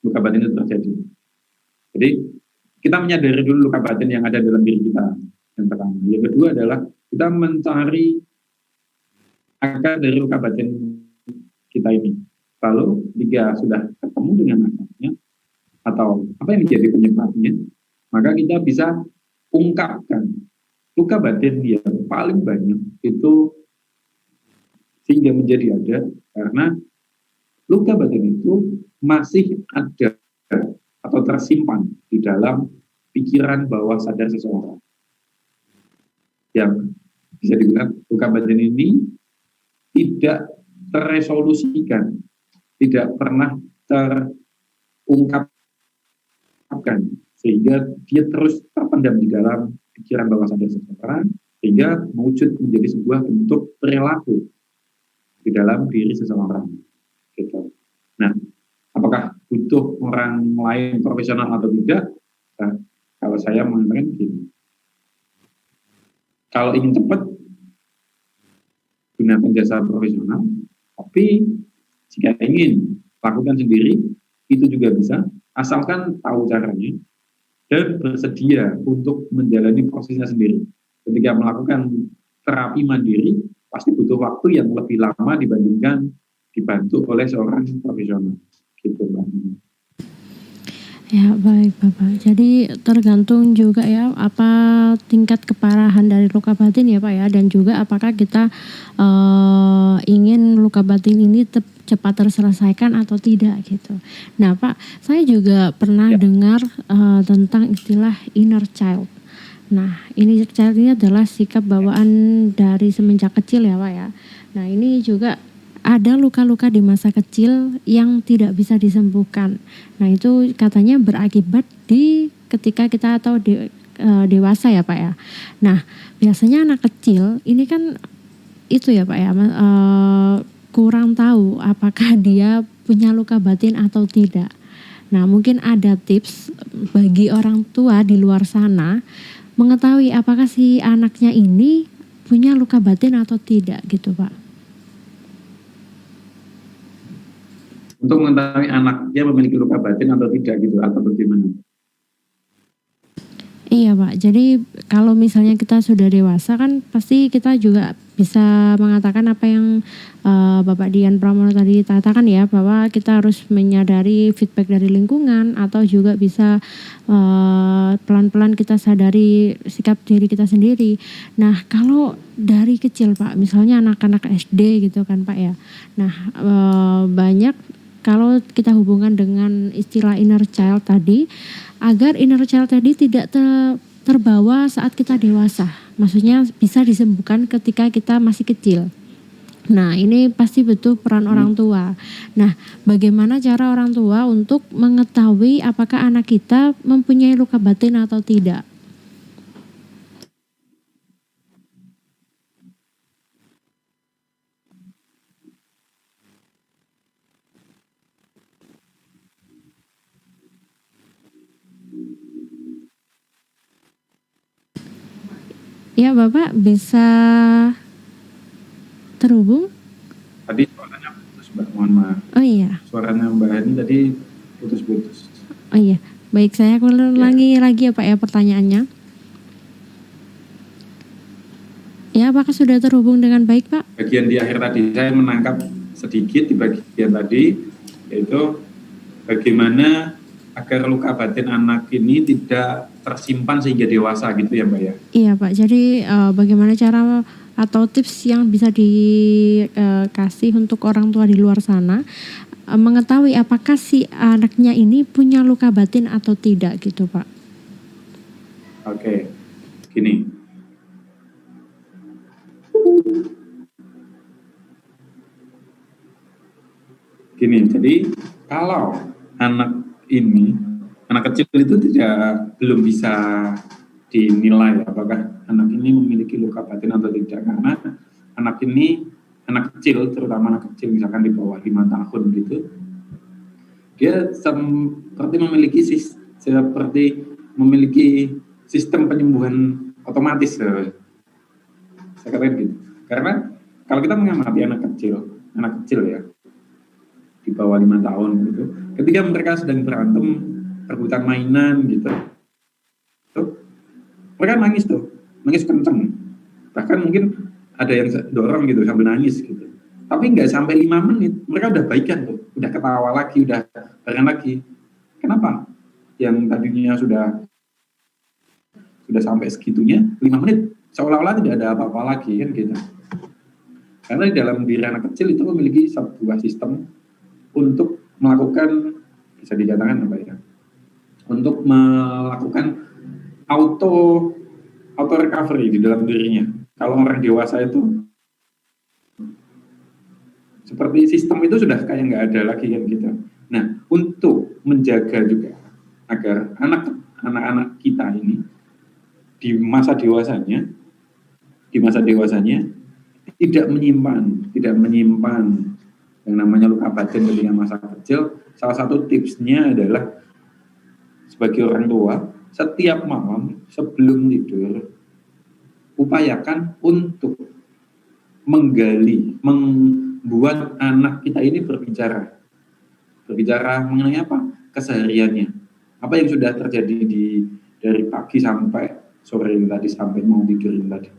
luka batin itu terjadi. Jadi kita menyadari dulu luka batin yang ada dalam diri kita, yang pertama. Yang kedua adalah kita mencari akar dari luka batin kita ini. Lalu jika sudah ketemu dengan akarnya atau apa yang menjadi penyebabnya, maka kita bisa ungkapkan luka batin yang paling banyak itu sehingga menjadi ada karena luka batin itu masih ada atau tersimpan di dalam pikiran bawah sadar seseorang. Yang bisa dibilang luka batin ini tidak terresolusikan, tidak pernah terungkapkan, sehingga dia terus terpendam di dalam pikiran bawah sadar seseorang, sehingga mewujud menjadi sebuah bentuk perilaku di dalam diri seseorang. Gitu. Nah, apakah butuh orang lain profesional atau tidak? Nah, kalau saya mengatakan begini, kalau ingin cepat, gunakan jasa profesional, tapi jika ingin lakukan sendiri, itu juga bisa, asalkan tahu caranya dan bersedia untuk menjalani prosesnya sendiri. Ketika melakukan terapi mandiri, pasti butuh waktu yang lebih lama dibandingkan dibantu oleh seorang profesional. Gitu, Mbak. Ya, baik Bapak. Jadi tergantung juga ya apa tingkat keparahan dari luka batin ya Pak ya, dan juga apakah kita ingin luka batin ini cepat terselesaikan atau tidak gitu. Nah Pak, saya juga pernah dengar tentang istilah inner child. Nah, inner child ini adalah sikap bawaan dari semenjak kecil ya Pak ya. Nah, ini juga ada luka-luka di masa kecil yang tidak bisa disembuhkan. Nah, itu katanya berakibat di ketika kita atau dewasa ya Pak ya. Nah, biasanya anak kecil ini kan itu ya Pak ya, kurang tahu apakah dia punya luka batin atau tidak. Nah, mungkin ada tips bagi orang tua di luar sana mengetahui apakah si anaknya ini punya luka batin atau tidak gitu Pak. Untuk mengetahui anaknya memiliki luka batin atau tidak gitu, atau bagaimana? Iya Pak, jadi kalau misalnya kita sudah dewasa kan pasti kita juga bisa mengatakan apa yang Bapak Dian Pramono tadi katakan ya, bahwa kita harus menyadari feedback dari lingkungan atau juga bisa pelan-pelan kita sadari sikap diri kita sendiri. Nah kalau dari kecil Pak, misalnya anak-anak SD gitu kan Pak ya, nah banyak kalau kita hubungkan dengan istilah inner child tadi, agar inner child tadi tidak terbawa saat kita dewasa. Maksudnya bisa disembuhkan ketika kita masih kecil. Nah, ini pasti butuh peran orang tua. Nah, bagaimana cara orang tua untuk mengetahui apakah anak kita mempunyai luka batin atau tidak? Ya Bapak bisa terhubung? Tadi suaranya putus Mbak, mohon maaf. Oh iya. Suaranya Mbak Hani tadi putus-putus. Oh iya. Baik, saya ulangi lagi ya Pak ya pertanyaannya. Ya, apakah sudah terhubung dengan baik Pak? Bagian di akhir tadi saya menangkap sedikit di bagian tadi, yaitu bagaimana agar luka batin anak ini tidak tersimpan sehingga dewasa gitu ya Mbak ya? Iya Pak, jadi bagaimana cara atau tips yang bisa dikasih untuk orang tua di luar sana mengetahui apakah si anaknya ini punya luka batin atau tidak gitu Pak? Oke, gini. Jadi kalau anak kecil itu belum bisa dinilai apakah anak ini memiliki luka batin atau tidak, karena anak kecil terutama anak kecil misalkan di bawah 5 tahun gitu, dia seperti memiliki sistem penyembuhan otomatis, saya katakan gitu. Karena kalau kita mengamati anak kecil ya, di bawah 5 tahun gitu. Ketika mereka sedang berantem rebutan mainan gitu, mereka nangis kenceng. Bahkan mungkin ada yang dorong gitu sambil nangis gitu. Tapi nggak sampai 5 menit, mereka udah baikan tuh, udah ketawa lagi, udah bareng lagi. Kenapa? Yang tadinya sudah sampai segitunya, 5 menit seolah-olah tidak ada apa-apa lagi kan gitu. Karena di dalam diri anak kecil itu memiliki sebuah sistem untuk melakukan, bisa dikatakan apa ya, untuk melakukan auto recovery di dalam dirinya. Kalau orang dewasa itu seperti sistem itu sudah kayak nggak ada lagi kan gitu. Nah, untuk menjaga juga agar anak-anak kita ini di masa dewasanya tidak menyimpan yang namanya luka batin ketika masa kecil. Salah satu tipsnya adalah sebagai orang tua, setiap malam sebelum tidur upayakan untuk membuat anak kita ini berbicara mengenai apa? Kesehariannya. Apa yang sudah terjadi dari pagi sampai sore tadi, sampai mau tidur tadi.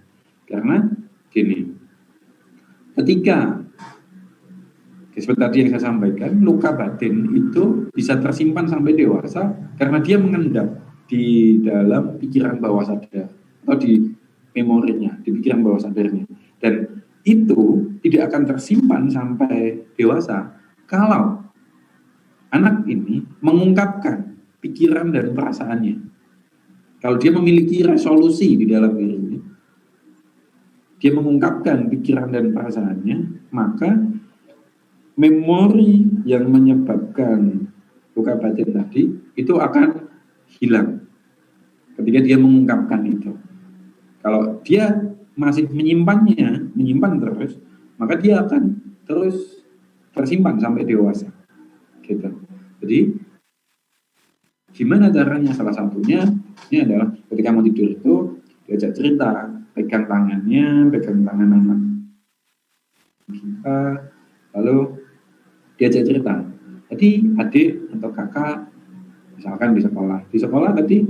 Karena gini, ketika seperti tadi yang saya sampaikan, luka batin itu bisa tersimpan sampai dewasa karena dia mengendap di dalam pikiran bawah sadar atau di memorinya, di pikiran bawah sadarnya. Dan itu tidak akan tersimpan sampai dewasa kalau anak ini mengungkapkan pikiran dan perasaannya. Kalau dia memiliki resolusi di dalam dirinya, dia mengungkapkan pikiran dan perasaannya, maka memori yang menyebabkan luka batin tadi itu akan hilang ketika dia mengungkapkan itu. Kalau dia masih menyimpan terus, maka dia akan terus tersimpan sampai dewasa. Gitu. Jadi gimana caranya? Salah satunya ini adalah ketika mau tidur itu diajak cerita, pegang tangan anak kita, lalu diajak cerita. Jadi adik atau kakak misalkan di sekolah tadi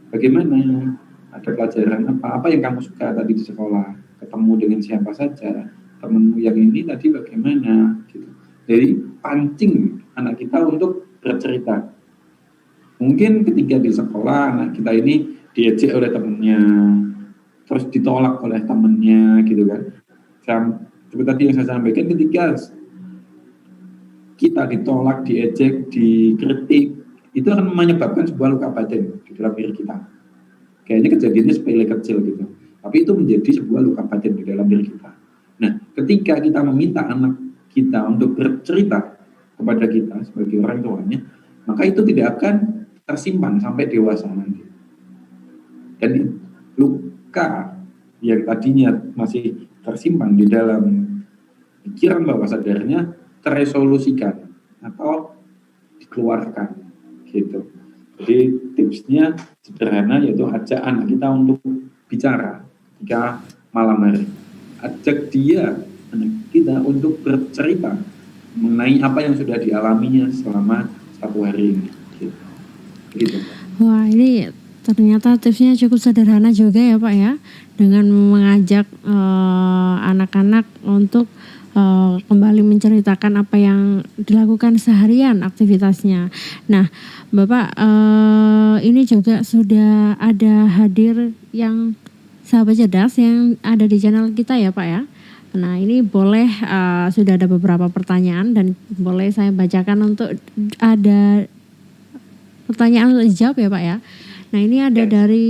bagaimana, ada pelajaran apa yang kamu suka tadi di sekolah, ketemu dengan siapa saja, temanmu yang ini tadi bagaimana gitu. Jadi pancing anak kita untuk bercerita. Mungkin ketika di sekolah anak kita ini diejek oleh temannya, terus ditolak oleh temannya gitu kan. Seperti tadi yang saya sampaikan, ketika kita ditolak, diejek, dikritik, itu akan menyebabkan sebuah luka batin di dalam diri kita. Kayaknya kejadiannya sepele kecil gitu, tapi itu menjadi sebuah luka batin di dalam diri kita. Nah, ketika kita meminta anak kita untuk bercerita kepada kita sebagai orang tuanya, maka itu tidak akan tersimpan sampai dewasa nanti. Dan luka yang tadinya masih tersimpan di dalam pikiran bawah sadarnya teresolusikan atau dikeluarkan gitu. Jadi tipsnya sederhana, yaitu ajak anak kita untuk bicara ketika malam hari. Ajak anak kita untuk bercerita mengenai apa yang sudah dialaminya selama 1 hari ini. Gitu. Wah, ini ternyata tipsnya cukup sederhana juga ya Pak ya, dengan mengajak anak-anak untuk kembali menceritakan apa yang dilakukan seharian aktivitasnya. Nah, Bapak ini juga sudah ada hadir yang sahabat cerdas yang ada di channel kita ya Pak ya. Nah, ini boleh sudah ada beberapa pertanyaan dan boleh saya bacakan untuk ada pertanyaan untuk dijawab ya Pak ya. Nah, ini ada dari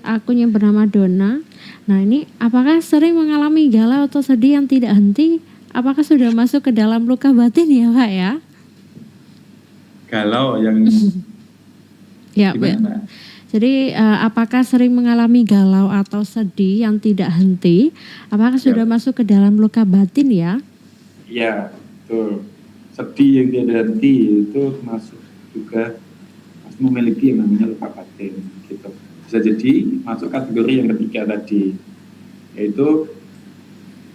akun yang bernama Donna. Nah, ini apakah sering mengalami galau atau sedih yang tidak henti? Apakah sudah masuk ke dalam luka batin ya Pak ya? Galau yang ya, gimana? Jadi apakah sering mengalami galau atau sedih yang tidak henti? Apakah sudah masuk ke dalam luka batin ya? Iya, betul. Sedih yang tidak henti itu masuk juga memiliki yang namanya luka batin gitu. Bisa jadi masuk kategori yang ketiga tadi, yaitu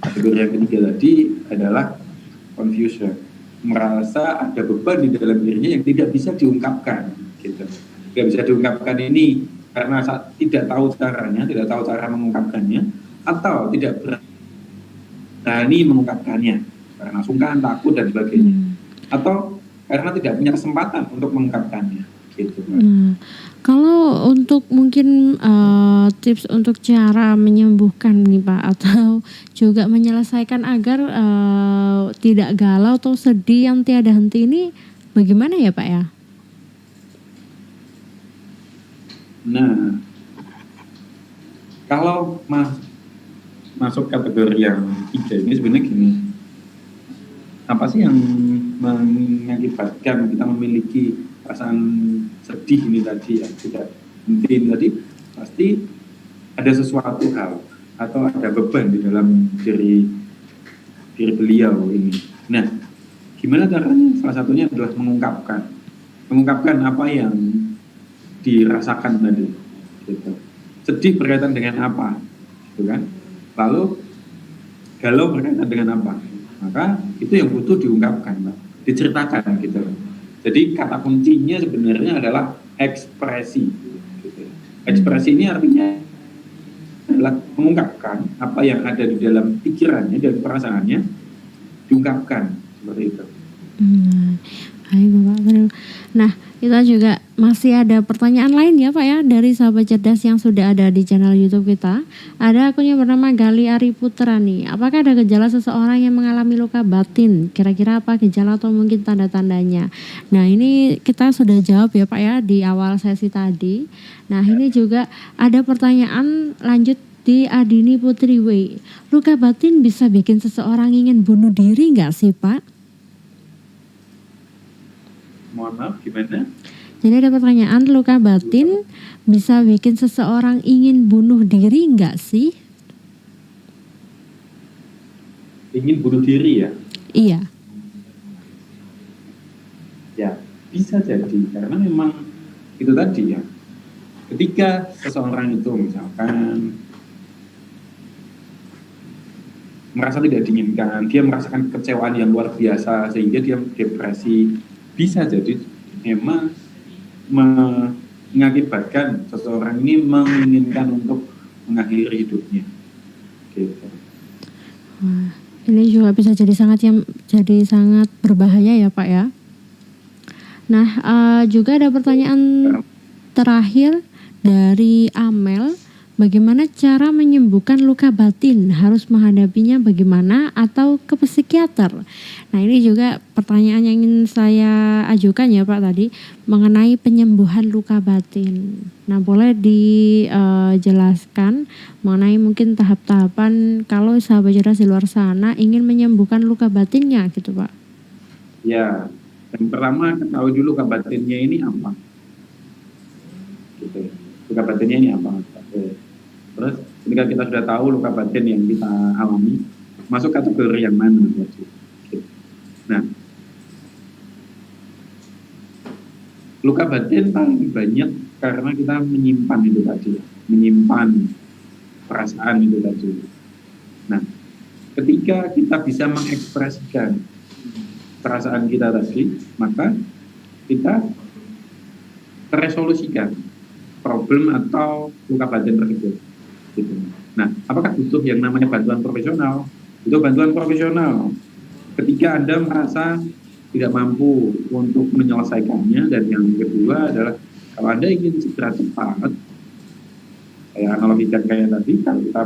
kategori yang ketiga tadi adalah confusion, merasa ada beban di dalam dirinya yang tidak bisa diungkapkan, gitu. Tidak bisa diungkapkan ini karena tidak tahu caranya, tidak tahu cara mengungkapkannya, atau tidak berani mengungkapkannya karena sungkan, takut dan sebagainya, atau karena tidak punya kesempatan untuk mengungkapkannya, gitu. Kalau untuk mungkin tips untuk cara menyembuhkan nih Pak, atau juga menyelesaikan agar tidak galau atau sedih yang tiada henti ini bagaimana ya Pak ya? Nah, kalau masuk kategori yang 3 ini sebenarnya gini, apa sih yang mengakibatkan kita memiliki perasaan sedih ini tadi, ya tidak penting tadi, pasti ada sesuatu hal atau ada beban di dalam diri beliau ini. Nah, gimana caranya? Salah satunya adalah mengungkapkan apa yang dirasakan tadi, gitu. Sedih berkaitan dengan apa, gitu kan? Lalu galau berkaitan dengan apa? Maka itu yang butuh diungkapkan, Pak. Diceritakan, gitu. Jadi kata kuncinya sebenarnya adalah ekspresi, gitu. Ekspresi ini artinya adalah mengungkapkan apa yang ada di dalam pikirannya dan perasaannya, diungkapkan seperti itu. Baik Bapak. Nah, kita juga masih ada pertanyaan lain ya Pak ya dari sahabat cerdas yang sudah ada di channel YouTube kita. Ada akun yang bernama Gali Ari Putra nih. Apakah ada gejala seseorang yang mengalami luka batin? Kira-kira apa gejala atau mungkin tanda-tandanya? Nah, ini kita sudah jawab ya Pak ya di awal sesi tadi. Nah, ini juga ada pertanyaan lanjut di Adini Putri W. Luka batin bisa bikin seseorang ingin bunuh diri nggak sih Pak? Mohon maaf, gimana? Jadi ada pertanyaan, luka batin bisa bikin seseorang ingin bunuh diri nggak sih? Ingin bunuh diri ya? Iya. Ya, bisa jadi karena memang itu tadi ya. Ketika seseorang itu misalkan merasa tidak diinginkan, dia merasakan kekecewaan yang luar biasa sehingga dia depresi, bisa jadi memang mengakibatkan seseorang ini menginginkan untuk mengakhiri hidupnya, gitu. Wah, ini juga bisa jadi sangat berbahaya ya Pak ya. Nah, juga ada pertanyaan terakhir dari Amel. Bagaimana cara menyembuhkan luka batin? Harus menghadapinya bagaimana atau ke psikiater? Nah, ini juga pertanyaan yang ingin saya ajukan ya Pak tadi mengenai penyembuhan luka batin. Nah, boleh dijelaskan mengenai mungkin tahap-tahapan kalau sahabat cerdas di luar sana ingin menyembuhkan luka batinnya gitu Pak. Ya, yang pertama ketahui dulu luka batinnya ini apa. Gitu. Luka batinnya ini apa? Terus ketika kita sudah tahu luka batin yang kita alami, masuk kategori yang mana? Nah, luka batin paling banyak karena kita menyimpan itu tadi, menyimpan perasaan itu tadi. Nah, ketika kita bisa mengekspresikan perasaan kita tadi, maka kita teresolusikan problem atau luka batin tersebut. Gitu. Nah, apakah butuh yang namanya bantuan profesional? Itu bantuan profesional. Ketika Anda merasa tidak mampu untuk menyelesaikannya, dan yang kedua adalah kalau Anda ingin segera cepat, saya analogikan kayak tadi, kalau kita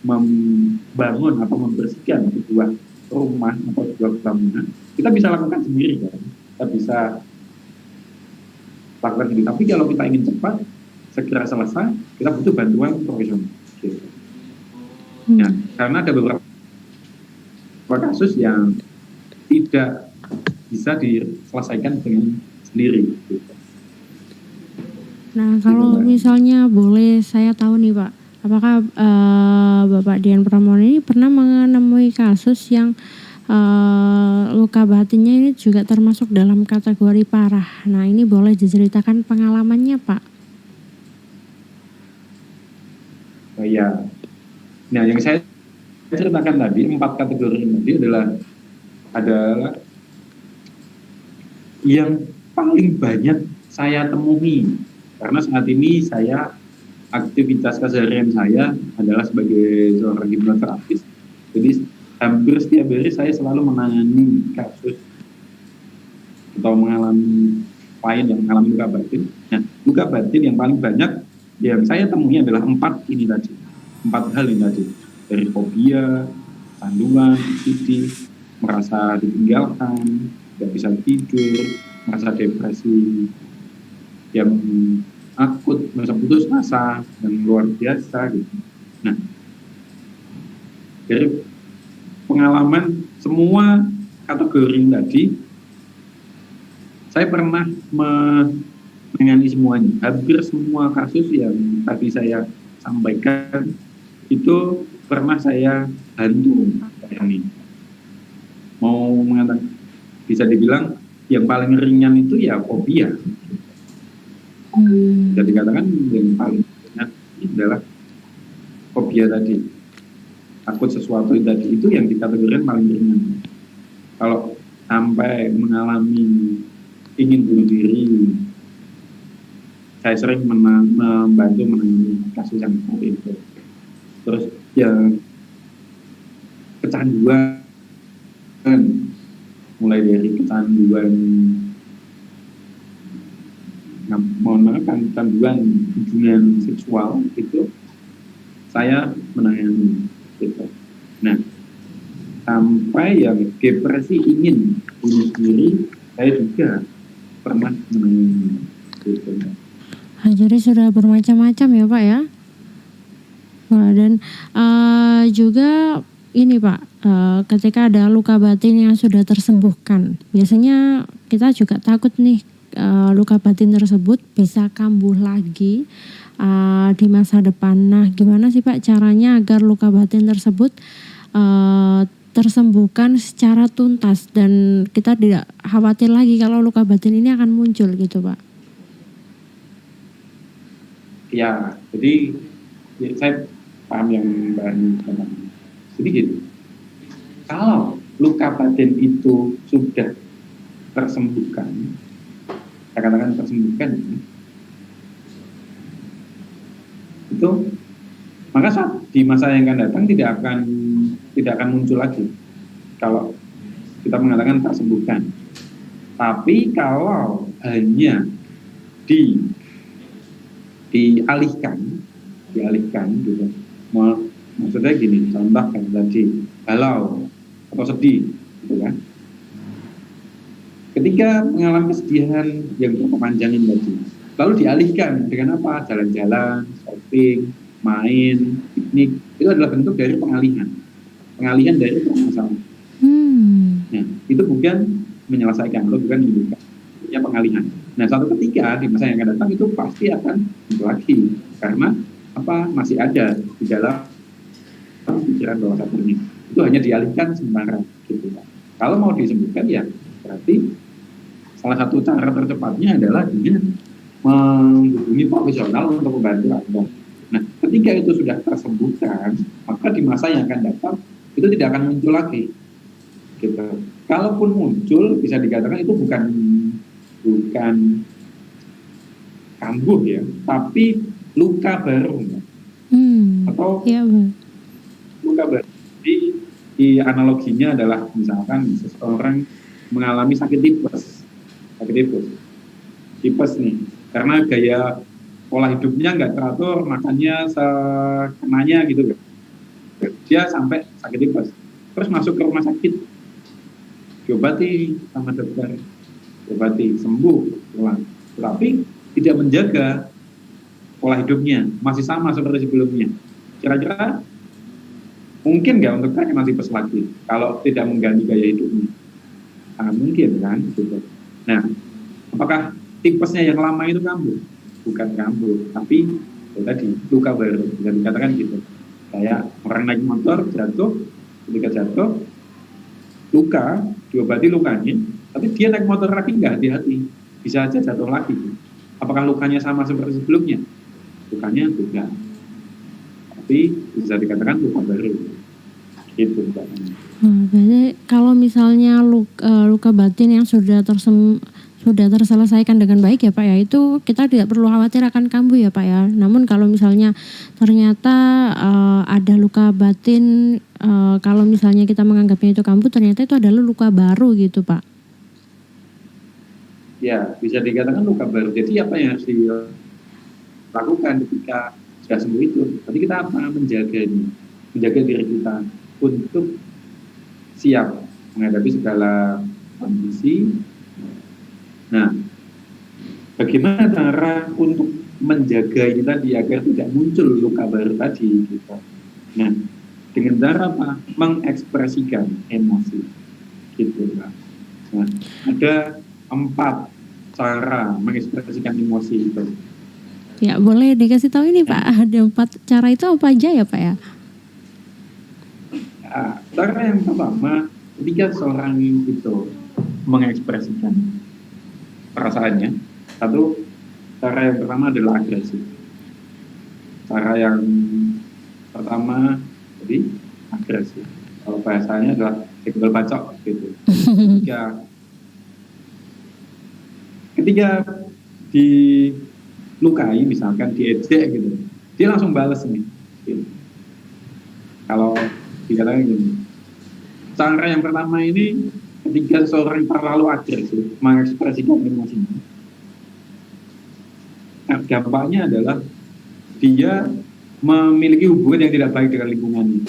membangun atau membersihkan sebuah rumah atau sebuah bangunan, kita bisa lakukan sendiri kan? Kita bisa lakukan sendiri. Tapi kalau kita ingin cepat, segera selesai, kita butuh bantuan profesional. Gitu. Ya, karena ada beberapa kasus yang tidak bisa diselesaikan dengan sendiri. Gitu. Nah, kalau misalnya boleh saya tahu nih Pak, apakah Bapak Dian Pramono ini pernah menemui kasus yang luka batinnya ini juga termasuk dalam kategori parah? Nah, ini boleh diceritakan pengalamannya Pak. Ya, nah yang saya ceritakan tadi 4 kategori tadi adalah yang paling banyak saya temui, karena saat ini saya aktivitas keseharian saya adalah sebagai seorang hipnoterapis. Jadi hampir setiap hari saya selalu menangani kasus atau mengalami klien yang mengalami luka batin. Nah, luka batin yang paling banyak yang saya temui adalah 4 ini tadi, 4 hal ini tadi, dari fobia, canduan, OCD, merasa ditinggalkan, tidak bisa tidur, merasa depresi yang akut, merasa putus asa yang luar biasa gitu. Nah, dari pengalaman semua kategori ini tadi, saya pernah menangani semuanya. Hampir semua kasus yang tadi saya sampaikan itu pernah saya bantu ini. Mau mengatakan, bisa dibilang yang paling ringan itu ya fobia. Bisa dikatakan yang paling ringan adalah fobia tadi. Takut sesuatu tadi itu yang dikategorikan paling ringan. Kalau sampai mengalami ingin bunuh diri, saya sering membantu menangani kasus yang seperti itu. Terus yang kecanduan, mulai dari kecanduan, kecanduan hubungan seksual itu saya menangani gitu. Nah, sampai yang depresi ingin bunuh diri, saya juga pernah menangani gitu. Jadi sudah bermacam-macam ya Pak ya. Wah, dan juga ini Pak, ketika ada luka batin yang sudah tersembuhkan, biasanya kita juga takut nih luka batin tersebut bisa kambuh lagi di masa depan. Nah, gimana sih Pak caranya agar luka batin tersebut tersembuhkan secara tuntas dan kita tidak khawatir lagi kalau luka batin ini akan muncul gitu Pak? Ya, jadi saya paham yang bahan. Jadi gitu, kalau luka batin itu sudah tersembuhkan, saya katakan tersembuhkan, itu maka saat di masa yang akan datang tidak akan muncul lagi. Kalau kita mengatakan tersembuhkan, tapi kalau hanya dialihkan gitu. Maksudnya gini, contoh kan tadi galau atau sedih gitu kan. Ketika mengalami kesedihan yang berkepanjangan tadi, lalu dialihkan dengan apa? Jalan-jalan, shopping, main, piknik, itu adalah bentuk dari pengalihan dari permasalahan. Nah, itu bukan menyelesaikan, itu bukan menyembuhkan, itu pengalihan. Nah, suatu ketika di masa yang akan datang itu pasti akan muncul lagi, karena apa? Masih ada di dalam pikiran bawah sadarnya. Itu hanya dialihkan sementara gitu. Kalau mau disembuhkan ya berarti salah satu cara tercepatnya adalah dengan menghubungi profesional untuk membantu Anda. Nah, ketika itu sudah tersembuhkan, maka di masa yang akan datang itu tidak akan muncul lagi. Gitu. Kalaupun muncul, bisa dikatakan itu bukan kambuh ya, tapi luka baru. Atau ya, luka baru. Di analoginya adalah misalkan seseorang mengalami sakit tipes nih, karena gaya pola hidupnya nggak teratur, makannya sekenanya gitu kan, dia sampai sakit tipes, terus masuk ke rumah sakit, diobati sama dokter, sembuh pulang, tapi tidak menjaga pola hidupnya, masih sama seperti sebelumnya. Kira-kira mungkin nggak untuk tanya masih tipes lagi kalau tidak mengganti gaya hidupnya? Sangat mungkin kan gitu. Nah, apakah tipesnya yang lama itu kambuh? Bukan kambuh, tapi tadi luka baru, bisa dikatakan gitu. Kayak orang naik motor jatuh, ketika jatuh luka, diobati lukanya, tapi dia naik motor lagi nggak hati-hati, bisa aja jatuh lagi. Apakah lukanya sama seperti sebelumnya? Lukanya tidak, tapi bisa dikatakan luka baru. Gitu Mbak. Berarti kalau misalnya luka batin yang sudah sudah terselesaikan dengan baik ya Pak ya, itu kita tidak perlu khawatir akan kambuh ya Pak ya. Namun kalau misalnya ternyata ada luka batin, kalau misalnya kita menganggapnya itu kambuh, ternyata itu adalah luka baru gitu Pak. Ya, bisa dikatakan luka baru. Jadi apa yang harus dilakukan ketika sudah sembuh itu? Berarti kita apa? Menjaga diri kita untuk siap menghadapi segala kondisi. Nah, bagaimana cara untuk menjaga ini tadi agar tidak muncul luka baru tadi gitu. Nah, dengan cara apa? Mengekspresikan emosi gitu Pak. Nah, ada 4 cara mengekspresikan emosi itu. Ya boleh dikasih tahu ini Pak, ada 4 cara itu apa aja ya Pak ya? Nah, cara yang pertama, ketika seorang itu mengekspresikan perasaannya, cara yang pertama adalah agresif. Cara yang pertama jadi agresif. Kalau bahasanya adalah senggol bacok gitu. Ketika dilukai, misalkan diejek gitu, dia langsung balas nih. Gitu. Kalau dikatakan gini, cara yang pertama ini ketika seorang terlalu agresif mengekspresikan emosinya, dampaknya adalah dia memiliki hubungan yang tidak baik dengan lingkungannya.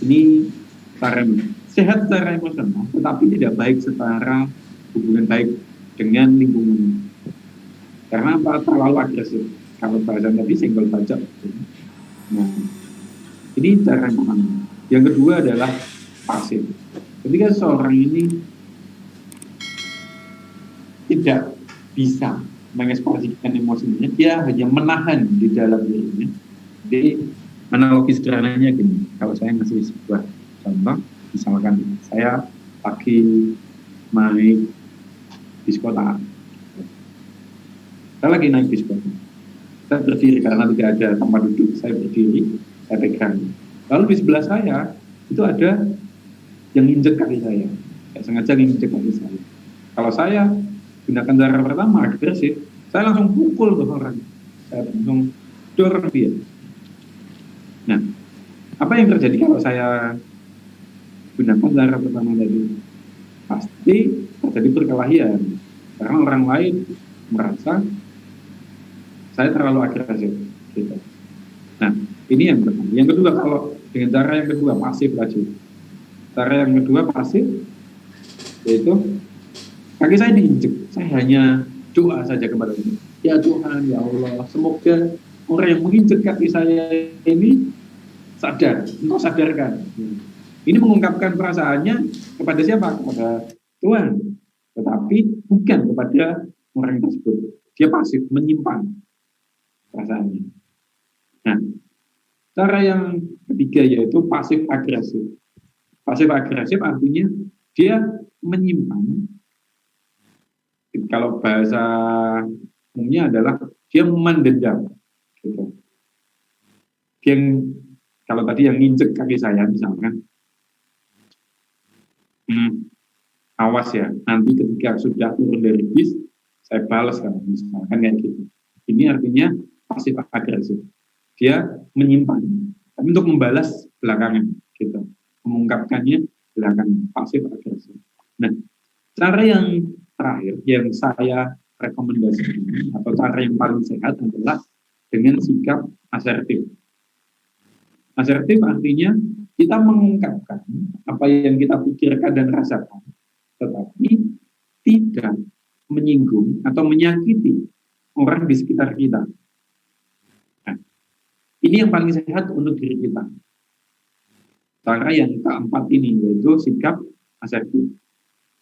Ini cara sehat secara emosional, tetapi tidak baik secara hubungan baik dengan lingkungannya. Karena apa? Terlalu agresif. Kalau bahasa tadi senggol bacok. Nah, ini cara yang pertama. Yang kedua adalah pasif. Ketika seorang ini tidak bisa mengekspresikan emosinya, dia hanya menahan di dalam dirinya. Jadi analogi sederhananya gini, kalau saya ngasih sebuah contoh, misalkan saya lagi naik diskotak, saya lagi naik diskotak, saya berdiri karena tidak ada tempat duduk, saya berdiri, saya pegang. Lalu di sebelah saya itu ada yang injek kaki saya, sengaja injek kaki saya. Kalau saya gunakan cara pertama agresif, saya langsung pukul ke orang, saya langsung dorong dia. Nah, apa yang terjadi kalau saya gunakan cara pertama tadi? Pasti terjadi perkelahian, karena orang lain merasa saya terlalu agresif. Gitu. Nah, ini yang pertama. Yang kedua, kalau dengan cara yang kedua pasif lagi. Cara yang kedua pasif, yaitu kaki saya diinjek, saya hanya doa saja kepada Allah. Ya Tuhan, ya Allah, semoga orang yang menginjek kaki saya ini sadar, engkau sadarkan. Ini mengungkapkan perasaannya kepada siapa? Kepada Tuhan. Tetapi bukan kepada orang tersebut. Dia pasif, menyimpan perasaannya. Nah, cara yang ketiga yaitu pasif agresif. Pasif agresif artinya dia menyimpan. Kalau bahasa umumnya adalah dia mendendam. Gitu. Kalau tadi yang nginjek kaki saya misalkan, awas ya, nanti ketika sudah turun dari bis, saya balas kan, misalkan kayak gitu. Ini artinya pasif agresif. Dia menyimpan, tapi untuk membalas belakangan, gitu. Mengungkapkannya belakangan, pasif agresif. Nah, cara yang terakhir yang saya rekomendasikan atau cara yang paling sehat adalah dengan sikap asertif. Asertif artinya kita mengungkapkan apa yang kita pikirkan dan rasakan, tetapi tidak menyinggung atau menyakiti orang di sekitar kita. Nah, ini yang paling sehat untuk diri kita. Cara yang keempat ini yaitu sikap asertif.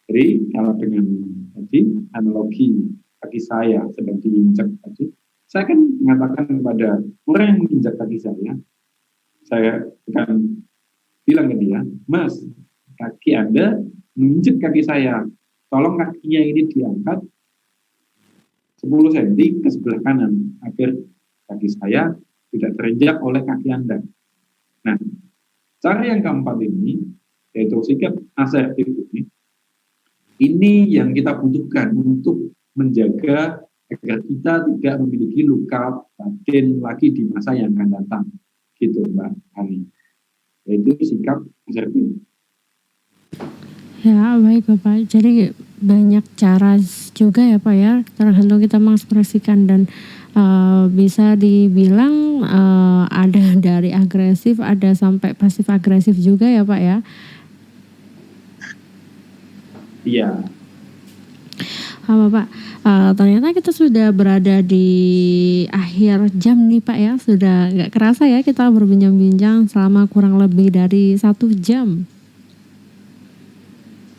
Jadi kalau dengan tadi analogi kaki saya sedang diinjak tadi, saya akan mengatakan kepada orang yang menginjak kaki saya akan bilang ke dia, Mas, kaki Anda menginjak kaki saya, tolong kakinya ini diangkat 10 cm ke sebelah kanan agar kaki saya tidak terinjak oleh kaki Anda. Nah, cara yang keempat ini yaitu sikap asertif ini Ini yang kita butuhkan untuk menjaga agar kita tidak memiliki luka batin lagi di masa yang akan datang. Gitu Mbak Hani. Yaitu sikap Zerbi. Ya, baik Bapak. Jadi banyak cara juga ya Pak ya, tergantung kita mengekspresikan dan bisa dibilang ada dari agresif, ada sampai pasif agresif juga ya Pak ya. Iya. Bapak, ternyata kita sudah berada di akhir jam nih Pak ya, sudah nggak kerasa ya kita berbincang-bincang selama kurang lebih dari 1 jam.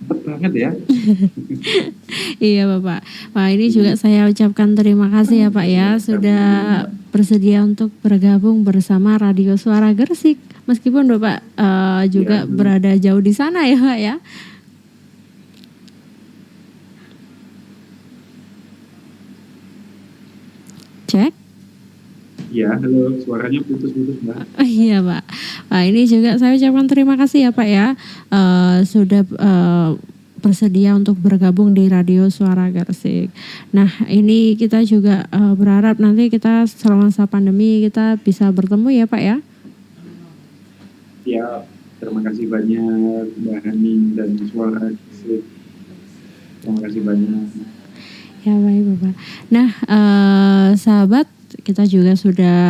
Cepet banget ya. Iya Bapak. Wah, ini juga saya ucapkan terima kasih ya Pak ya sudah bersedia untuk bergabung bersama Radio Suara Gersik. Meskipun Bapak juga berada jauh di sana ya Pak ya. Cek. Ya, halo, suaranya putus-putus Mbak. Iya Pak. Nah, ini juga saya ucapkan terima kasih ya Pak ya sudah bersedia untuk bergabung di Radio Suara Gersik. Nah, ini kita juga berharap nanti kita selama masa pandemi kita bisa bertemu ya Pak ya. Ya, terima kasih banyak Mbak Hani dan Suara Gersik. Terima kasih banyak. Ya baik Bapak. Nah sahabat, kita juga sudah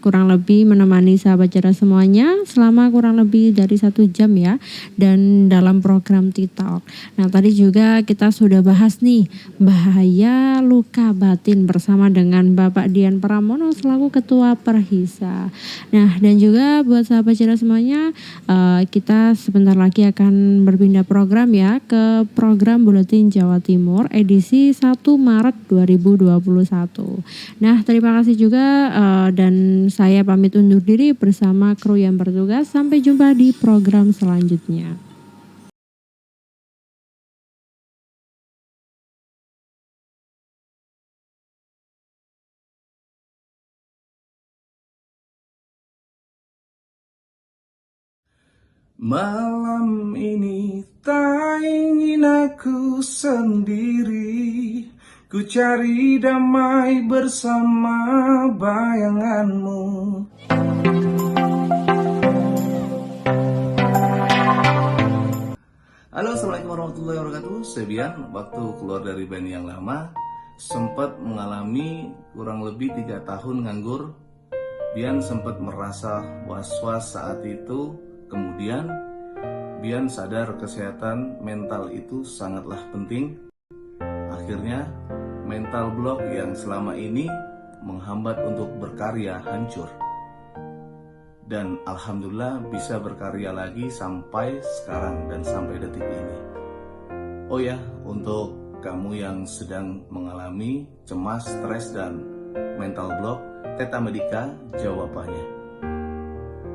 kurang lebih menemani sahabat cerdas semuanya selama kurang lebih dari 1 jam ya, dan dalam program TikTok. Nah tadi juga kita sudah bahas nih bahaya luka batin bersama dengan Bapak Dian Pramono selaku Ketua Perhisa. Nah dan juga buat sahabat cerdas semuanya, kita sebentar lagi akan berpindah program ya ke program Buletin Jawa Timur edisi 1 Maret 2021. Nah terima kasih juga dan saya pamit undur diri bersama kru yang bertugas. Sampai jumpa di program selanjutnya. Malam ini tak ingin aku sendiri, ku cari damai bersama bayanganmu. Halo, assalamualaikum warahmatullahi wabarakatuh. Saya Bian, waktu keluar dari band yang lama sempat mengalami kurang lebih 3 tahun nganggur. Bian sempat merasa was-was saat itu. Kemudian Bian sadar kesehatan mental itu sangatlah penting. Akhirnya mental block yang selama ini menghambat untuk berkarya hancur. Dan alhamdulillah bisa berkarya lagi sampai sekarang dan sampai detik ini. Oh ya, untuk kamu yang sedang mengalami cemas, stres, dan mental block, Theta Medica jawabannya.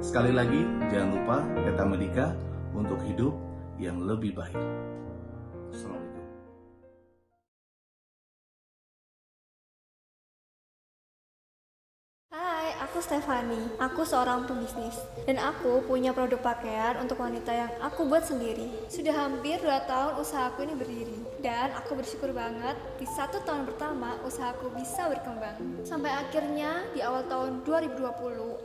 Sekali lagi, jangan lupa Theta Medica untuk hidup yang lebih baik. Assalamualaikum. Hai, aku Stefani. Aku seorang pebisnis dan aku punya produk pakaian untuk wanita yang aku buat sendiri. Sudah hampir 2 tahun usahaku ini berdiri dan aku bersyukur banget di 1 tahun pertama usahaku bisa berkembang. Sampai akhirnya di awal tahun 2020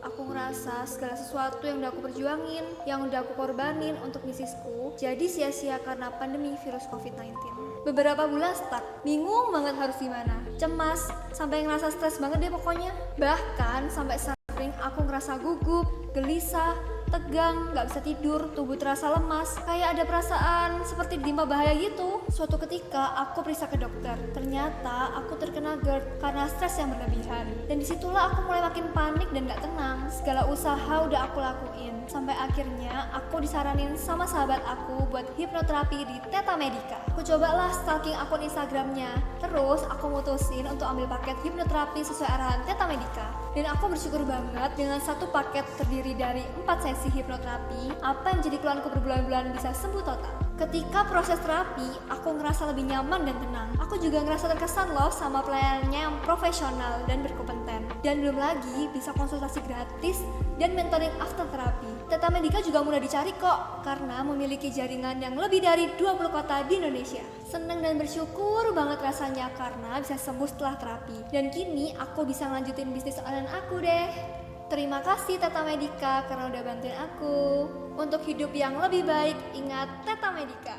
aku ngerasa segala sesuatu yang udah aku perjuangin, yang udah aku korbanin untuk bisnisku jadi sia-sia karena pandemi virus COVID-19. Beberapa bulan stuck, bingung banget harus gimana, cemas, sampai ngerasa stres banget deh pokoknya. Bahkan sampai sering aku ngerasa gugup, gelisah, tegang, gak bisa tidur, tubuh terasa lemas, kayak ada perasaan seperti ditimpa bahaya gitu. Suatu ketika aku periksa ke dokter, ternyata aku terkena GERD karena stres yang berlebihan. Dan disitulah aku mulai makin panik dan gak tenang. Segala usaha udah aku lakuin, sampai akhirnya aku disaranin sama sahabat aku buat hipnoterapi di Theta Medica. Aku cobalah stalking akun Instagramnya, terus aku mutusin untuk ambil paket hipnoterapi sesuai arahan Theta Medica. Dan aku bersyukur banget dengan 1 paket terdiri dari 4 sesi hipnoterapi, apa yang jadi keluhanku berbulan-bulan bisa sembuh total. Ketika proses terapi, aku ngerasa lebih nyaman dan tenang. Aku juga ngerasa terkesan loh sama pelayanannya yang profesional dan berkompeten. Dan belum lagi bisa konsultasi gratis dan mentoring after terapi. Teta Medica juga mudah dicari kok, karena memiliki jaringan yang lebih dari 20 kota di Indonesia. Senang dan bersyukur banget rasanya karena bisa sembuh setelah terapi. Dan kini aku bisa ngelanjutin bisnis online aku deh. Terima kasih Teta Medica karena udah bantuin aku. Untuk hidup yang lebih baik, ingat Teta Medica.